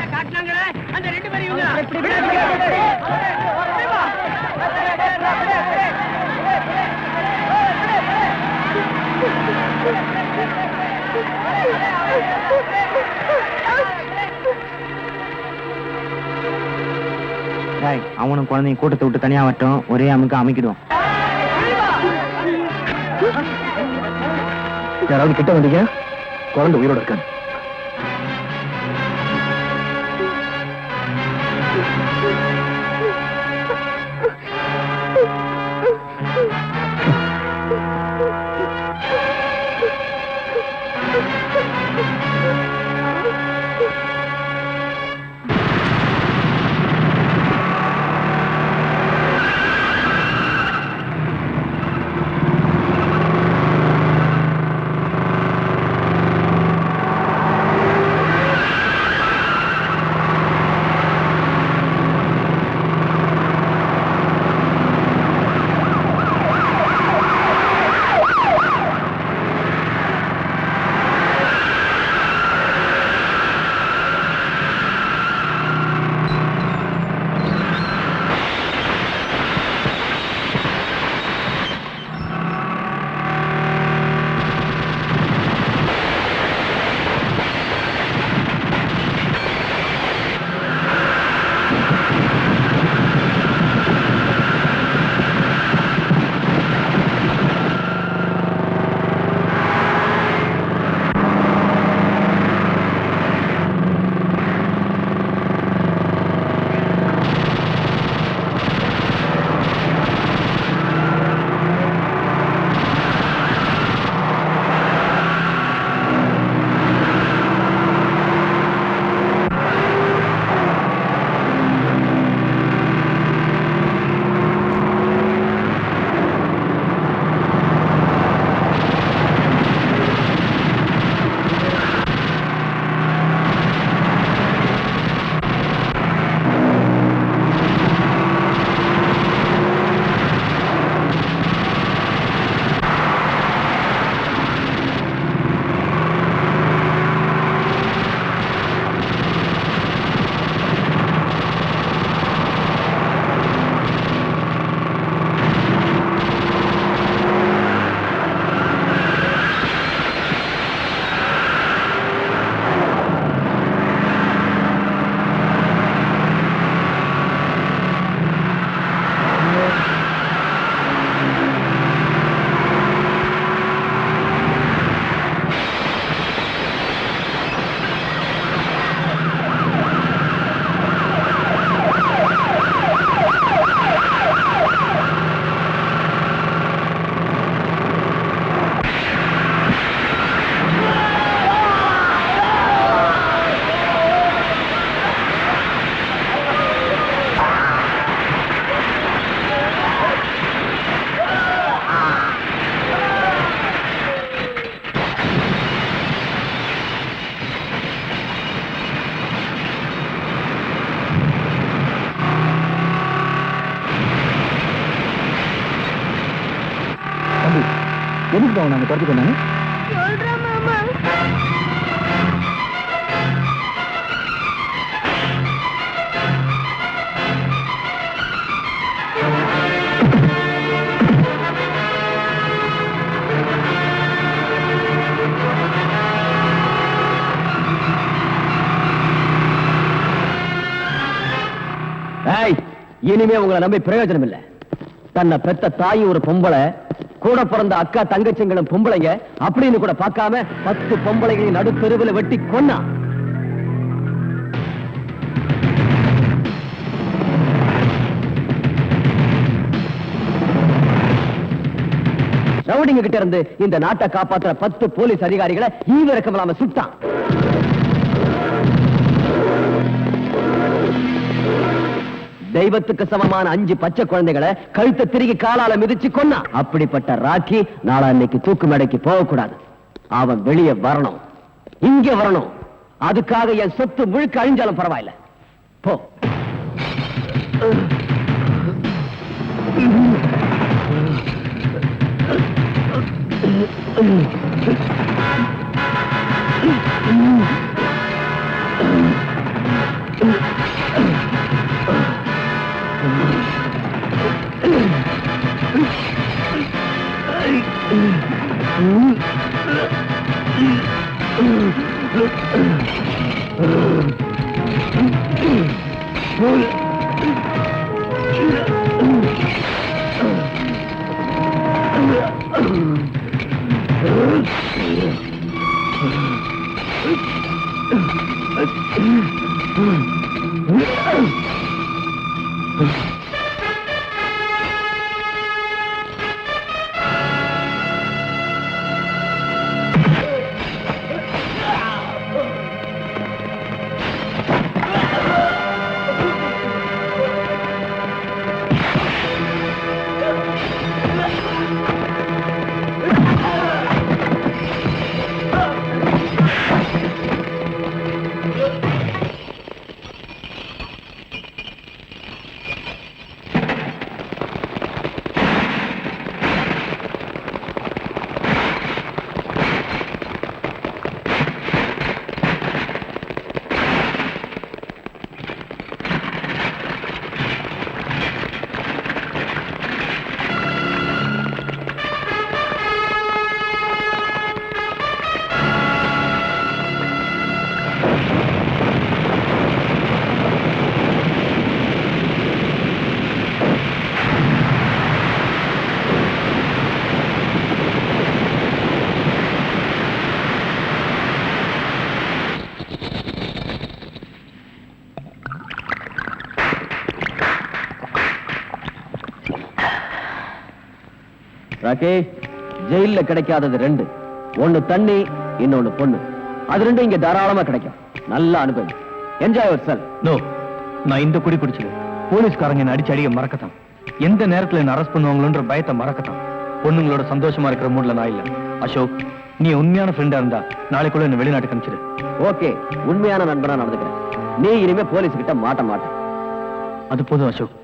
காட்டினாங்களே அந்த ரெண்டு பேரும் அவனும் குழந்தைங்க கூட்டத்தை விட்டு தனியா வரட்டும் ஒரே அமுக்கு அமைக்கிடுவோம் யாராவது கிட்ட வந்தீங்க குழந்தை உயிரோட இருக்காது தெரிஞ்சுட்டு அவங்க நாங்க துரத்தி கொண்டாங்க. சொல்றேன் மாமா. இனிமே உங்களை நம்பி பிரயோஜனம் இல்ல. தன்னை பெத்த தாய் ஒரு பொம்பளை, கூட பிறந்த அக்கா தங்கச்சிங்களும் பொம்பளைங்க அப்படின்னு கூட பார்க்காம 10 பொம்பளைகளை நடுத்தெருவில் வெட்டி கொன்னா. ரவுடிங்க கிட்ட இருந்து இந்த நாட்டை காப்பாற்றுற 10 போலீஸ் அதிகாரிகளை ஈவிரக்கம் இல்லாம சுட்டான். தெய்வத்துக்கு சமமான 5 பச்சை குழந்தைகளை கழுத்தை திருகி காலால மிதிச்சு கொன்னா. அப்படிப்பட்ட ராக்கி நாளா இன்னைக்கு தூக்கு மேடைக்கு போகக்கூடாது. அவன் வெளியே வரணும், இங்க வரணும். அதுக்காக என் சொத்து முழுக்க அழிஞ்சாலும் பரவாயில்ல. போ. ராக்கி, ஜெயில கிடைக்காதது 2. ஒன்னு தண்ணி, இன்னொன்னு பொண்ணு. அது 2 இங்க தாராளமா கிடைக்கும். நல்ல அனுபவம். Enjoy your self. நோ, நான் இந்த குடி குடிச்சது போலீஸ்காரங்க என்ன அடிச்சு அடிக்க மறக்கத்தான். எந்த நேரத்துல என்ன அரெஸ்ட் பண்ணுவாங்களோன்ற பயத்தை மறக்கத்தான். பொண்ணுங்களோட சந்தோஷமா இருக்கிற மூட்ல நான் இல்ல. அசோக், நீ உண்மையான ஃப்ரெண்டா இருந்தா நாளைக்குள்ள என்ன வெளிநாட்டுக்கு அனுப்பிச்சிடு. ஓகே, உண்மையான நண்பனா நடந்துக்கிறேன். நீ இனிமே போலீஸ் கிட்ட மாட்ட மாட்டேன். அது போதும் அசோக்.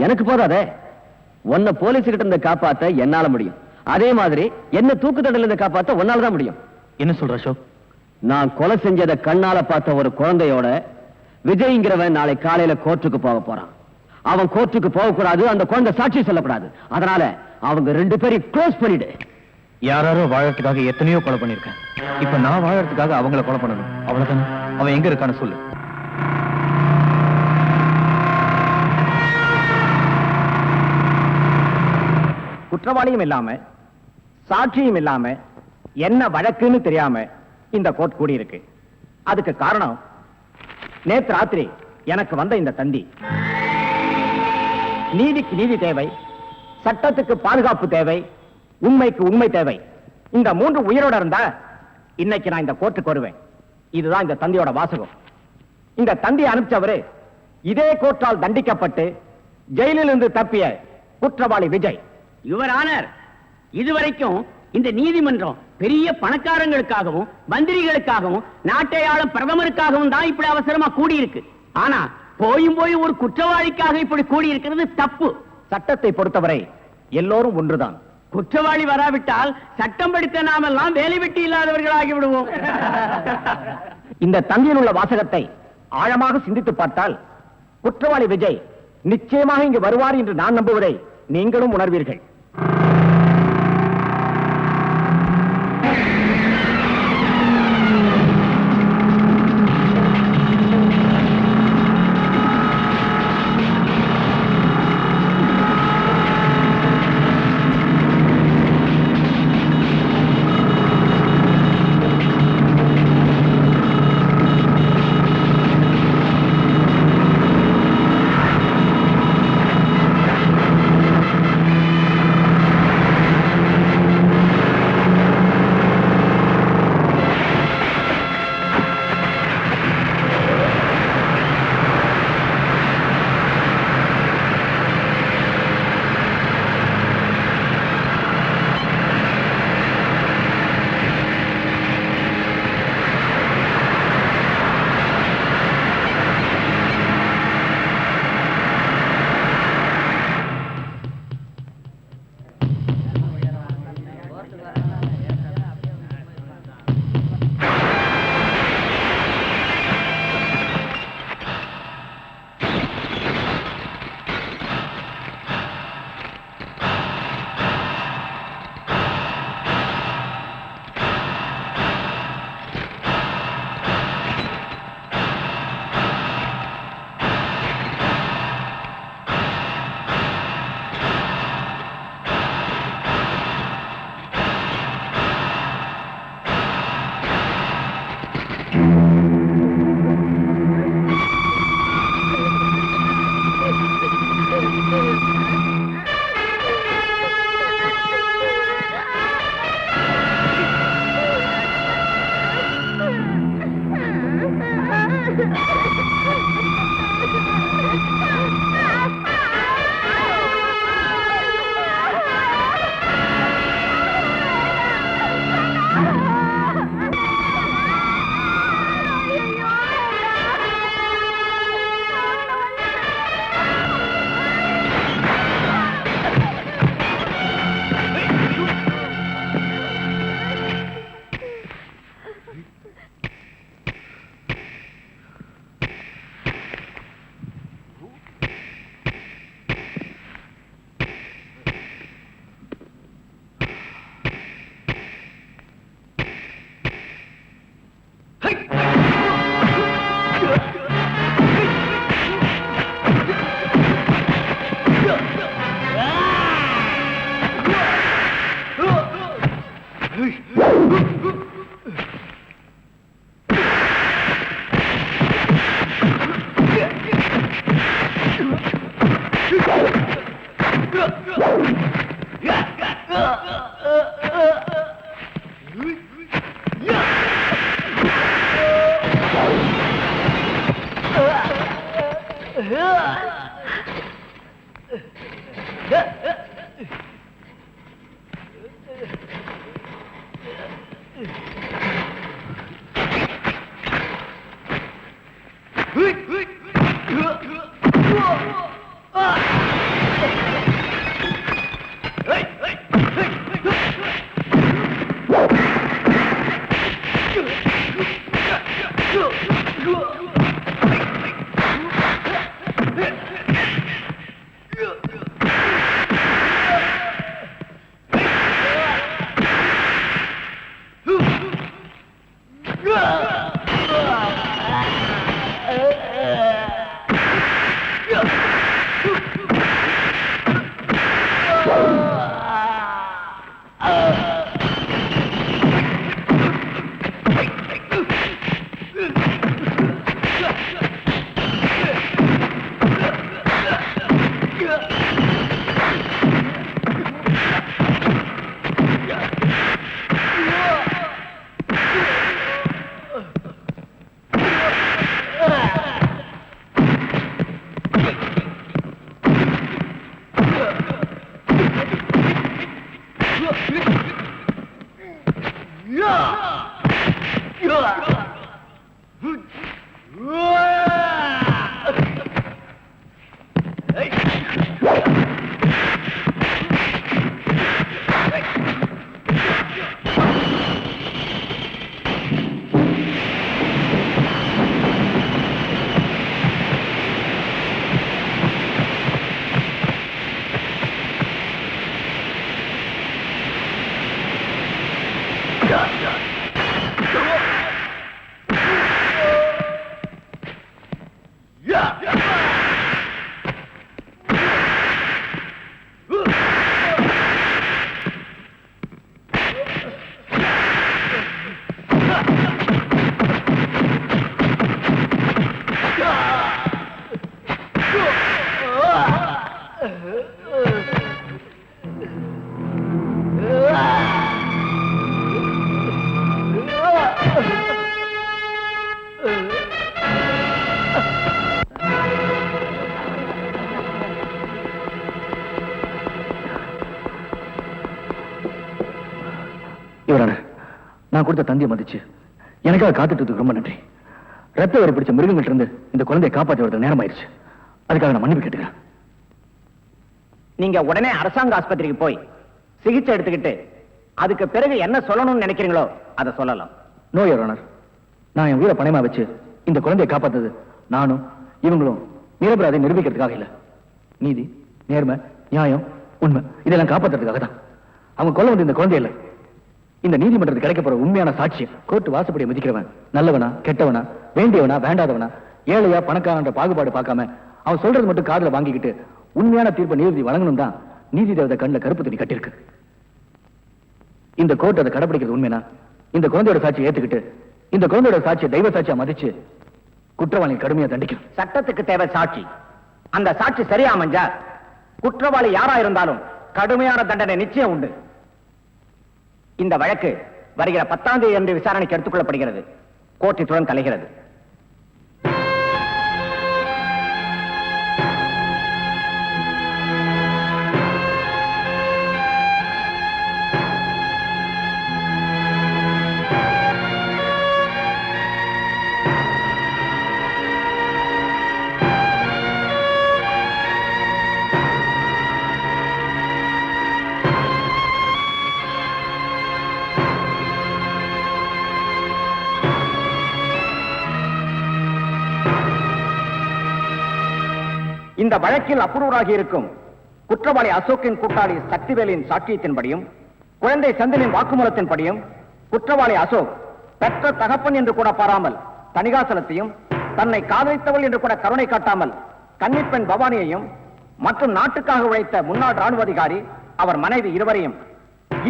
எனக்கு போதாதே. உன்னை போலீஸ் கிட்ட இருந்து காப்பாத்த என்னால முடியும். அதே மாதிரி என்ன தூக்கு தண்டனை இருந்து காப்பாத்த உன்னாலதான் முடியும். என்ன சொல்ற அசோக்? நான் கொலை செஞ்சதை கண்ணால பார்த்த ஒரு குழந்தையோட விஜய்ங்கிறவன் நாளை காலையில கோர்ட்டுக்கு போக போறான். அவன் கோர்ட்டுக்கு போக கூடாது, அந்த குழந்தை சாட்சி சொல்லக்கூடாது. அதனால அவங்க 2 பேரையும் க்ளோஸ் பண்ணிடு. யாரோ வாழறதுக்காக எத்தனையோ கொலை பண்ணிருக்கேன். இப்ப நான் வாழறதுக்காக அவங்கள கொலை பண்ணணும். அவ்வளவுதானே? அவன் எங்க இருக்கான்னு சொல்லு. குற்றவாளியும் இல்லாம சாட்சியும் இல்லாம என்ன வழக்குன்னு தெரியாம இந்த கோர்ட் கூடி இருக்கு. அதுக்கு காரணம் நேத்து ராத்திரி எனக்கு வந்த இந்த தந்தி. நீதிக்கு நீதி தேவை, சட்டத்துக்கு பாதுகாப்பு தேவை, உண்மைக்கு உண்மை தேவை. இந்த 3 உயிரோட இருந்தா இன்னைக்கு நான் இந்த கோர்ட்டுக்கு வருவேன். இதுதான் இந்த தந்தியோட வாசகம். இந்த தந்தியை அனுப்பிச்சவரு இதே கோர்ட்டால் தண்டிக்கப்பட்டு ஜெயிலில் இருந்து தப்பிய குற்றவாளி விஜய். யுவர் ஆனர், இதுவரைக்கும் இந்த நீதிமன்றம் பெரிய பணக்காரங்களுக்காகவும் மந்திரிகளுக்காகவும் நாட்டை ஆளும் பிரதமருக்காகவும் தான் இப்படி அவசரமா கூடியிருக்கு. ஆனா போய் ஒரு குற்றவாளிக்காக இப்படி கூடியிருக்கிறது தப்பு. சட்டத்தை பொறுத்தவரை எல்லோரும் ஒன்றுதான். குற்றவாளி வராவிட்டால் சட்டம் படித்த நாமெல்லாம் வேலை வெட்டி இல்லாதவர்களாகி விடுவோம். இந்த தந்தியில் உள்ள வாசகத்தை ஆழமாக சிந்தித்து பார்த்தால் குற்றவாளி விஜய் நிச்சயமாக இங்கு வருவார் என்று நான் நம்புவதை நீங்களும் உணர்வீர்கள். இவரான நான் கொடுத்த தந்தியை மதிச்சு எனக்காக காத்துட்டு ரொம்ப நன்றி. ரத்த வேறு பிடிச்ச மிருகங்கள்ட்ட இருந்து இந்த குழந்தையை காப்பாற்றி வரது நேரம் ஆயிடுச்சு. அதுக்காக நான் மன்னிப்பு கேட்டுக்கிறேன். நீங்க உடனே அரசாங்க ஆஸ்பத்திரிக்கு போய் சிகிச்சை எடுத்துக்கிட்டு அதுக்கு பிறகு என்ன சொல்லணும்னு நினைக்கிறீங்களோ அதை சொல்லலாம். நோ யுவர் ஆனர், நான் என் உயிரை பணயமா வச்சு இந்த குழந்தையை காப்பாத்தது நானும் இவங்களும் நிரபராதை நிரூபிக்கிறதுக்காக இல்ல. நீதி, நேர்மை, நியாயம், உண்மை இதெல்லாம் காப்பாத்துறதுக்காக தான். அவங்க கொல்ல வந்து இந்த குழந்தை இல்ல, இந்த நீதிமன்றத்துக்கு கிடைக்க போற உண்மையான சாட்சியம். கோர்ட்டு வாசப்படியை மதிக்கிறவன் நல்லவனா கெட்டவனா, வேண்டியவனா வேண்டாதவனா, ஏழையா பணக்காரன்ற பாகுபாடு பார்க்காம அவன் சொல்றது மட்டும் காதுல வாங்கிக்கிட்டு உண்மையான தீர்ப்பை நீதி வழங்கணும் தான் நீதி தேவதை கண்ணில் கருப்பு துணி கட்டிருக்கு. இந்த கோர்ட் அதை கடைபிடிக்கிறது உண்மைனா இந்த குழந்தையோட சாட்சியை ஏத்துக்கிட்டு இந்த குழந்தையோட சாட்சியை தெய்வ சாட்சியா மதிச்சு குற்றவாளி கடுமையா தண்டிக்கும். சட்டத்துக்கு தேவை சாட்சி. அந்த சாட்சி சரியா அமைஞ்சா குற்றவாளி யாரா இருந்தாலும் கடுமையான தண்டனை நிச்சயம் உண்டு. இந்த வழக்கு வருகிற 10ஆம் தேதி அன்று விசாரணைக்கு எடுத்துக் கொள்ளப்படுகிறது. கோர்ட் இத்துடன் கலைகிறது. இந்த வழக்கில் அப்ரூவராகி இருக்கும் குற்றவாளி அசோக்கின் கூட்டாளி சக்திவேலின் சாட்சியத்தின்படியும் குழந்தை செந்திலின் வாக்குமூலத்தின்படியும் குற்றவாளி அசோக் பெற்ற தகப்பன் என்று கூட பாராமல் தணிகாசலத்தையும் தன்னை காதலித்தவள் என்று கூட கருணை காட்டாமல் கன்னிப்பெண் பவானியையும் மற்றும் நாட்டுக்காக உழைத்த முன்னாள் ராணுவ அதிகாரி அவர் மனைவி இருவரையும்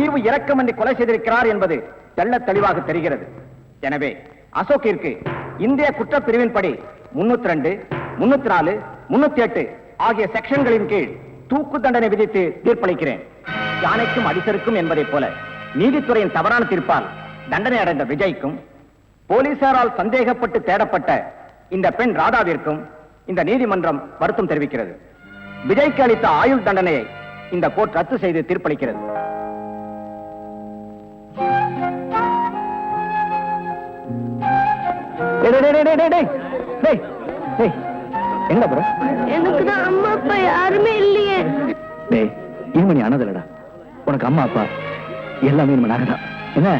ஈர்வு இரக்கமின்றி கொலை செய்திருக்கிறார் என்பது தெள்ளத் தெளிவாக தெரிகிறது. எனவே அசோக்கிற்கு இந்திய குற்றப்பிரிவின்படி 302, 304, 308 ஆகிய செக்ஷன்களின் கீழ் தூக்கு தண்டனை விதித்து தீர்ப்பளிக்கிறேன். யானைக்கும் அடிசருக்கும் என்பதைப் போல நீதித்துறையின் தவறான தீர்ப்பால் தண்டனை அடைந்த விஜய்க்கும் போலீசாரால் சந்தேகப்பட்டு தேடப்பட்ட இந்த பெண் ராதாவிற்கும் இந்த நீதிமன்றம் வருத்தம் தெரிவிக்கிறது. விஜய்க்கு அளித்த ஆயுள் தண்டனையை இந்த கோர்ட் ரத்து செய்து தீர்ப்பளிக்கிறது. எங்க ப்ரோ? எனக்கு தான் அம்மா அப்பா யாருமே இல்லையே. டேய், இனிமே நீ அனாதலடா. உனக்கு அம்மா அப்பா எல்லாமே இனிமே நாங்க தான். என்ன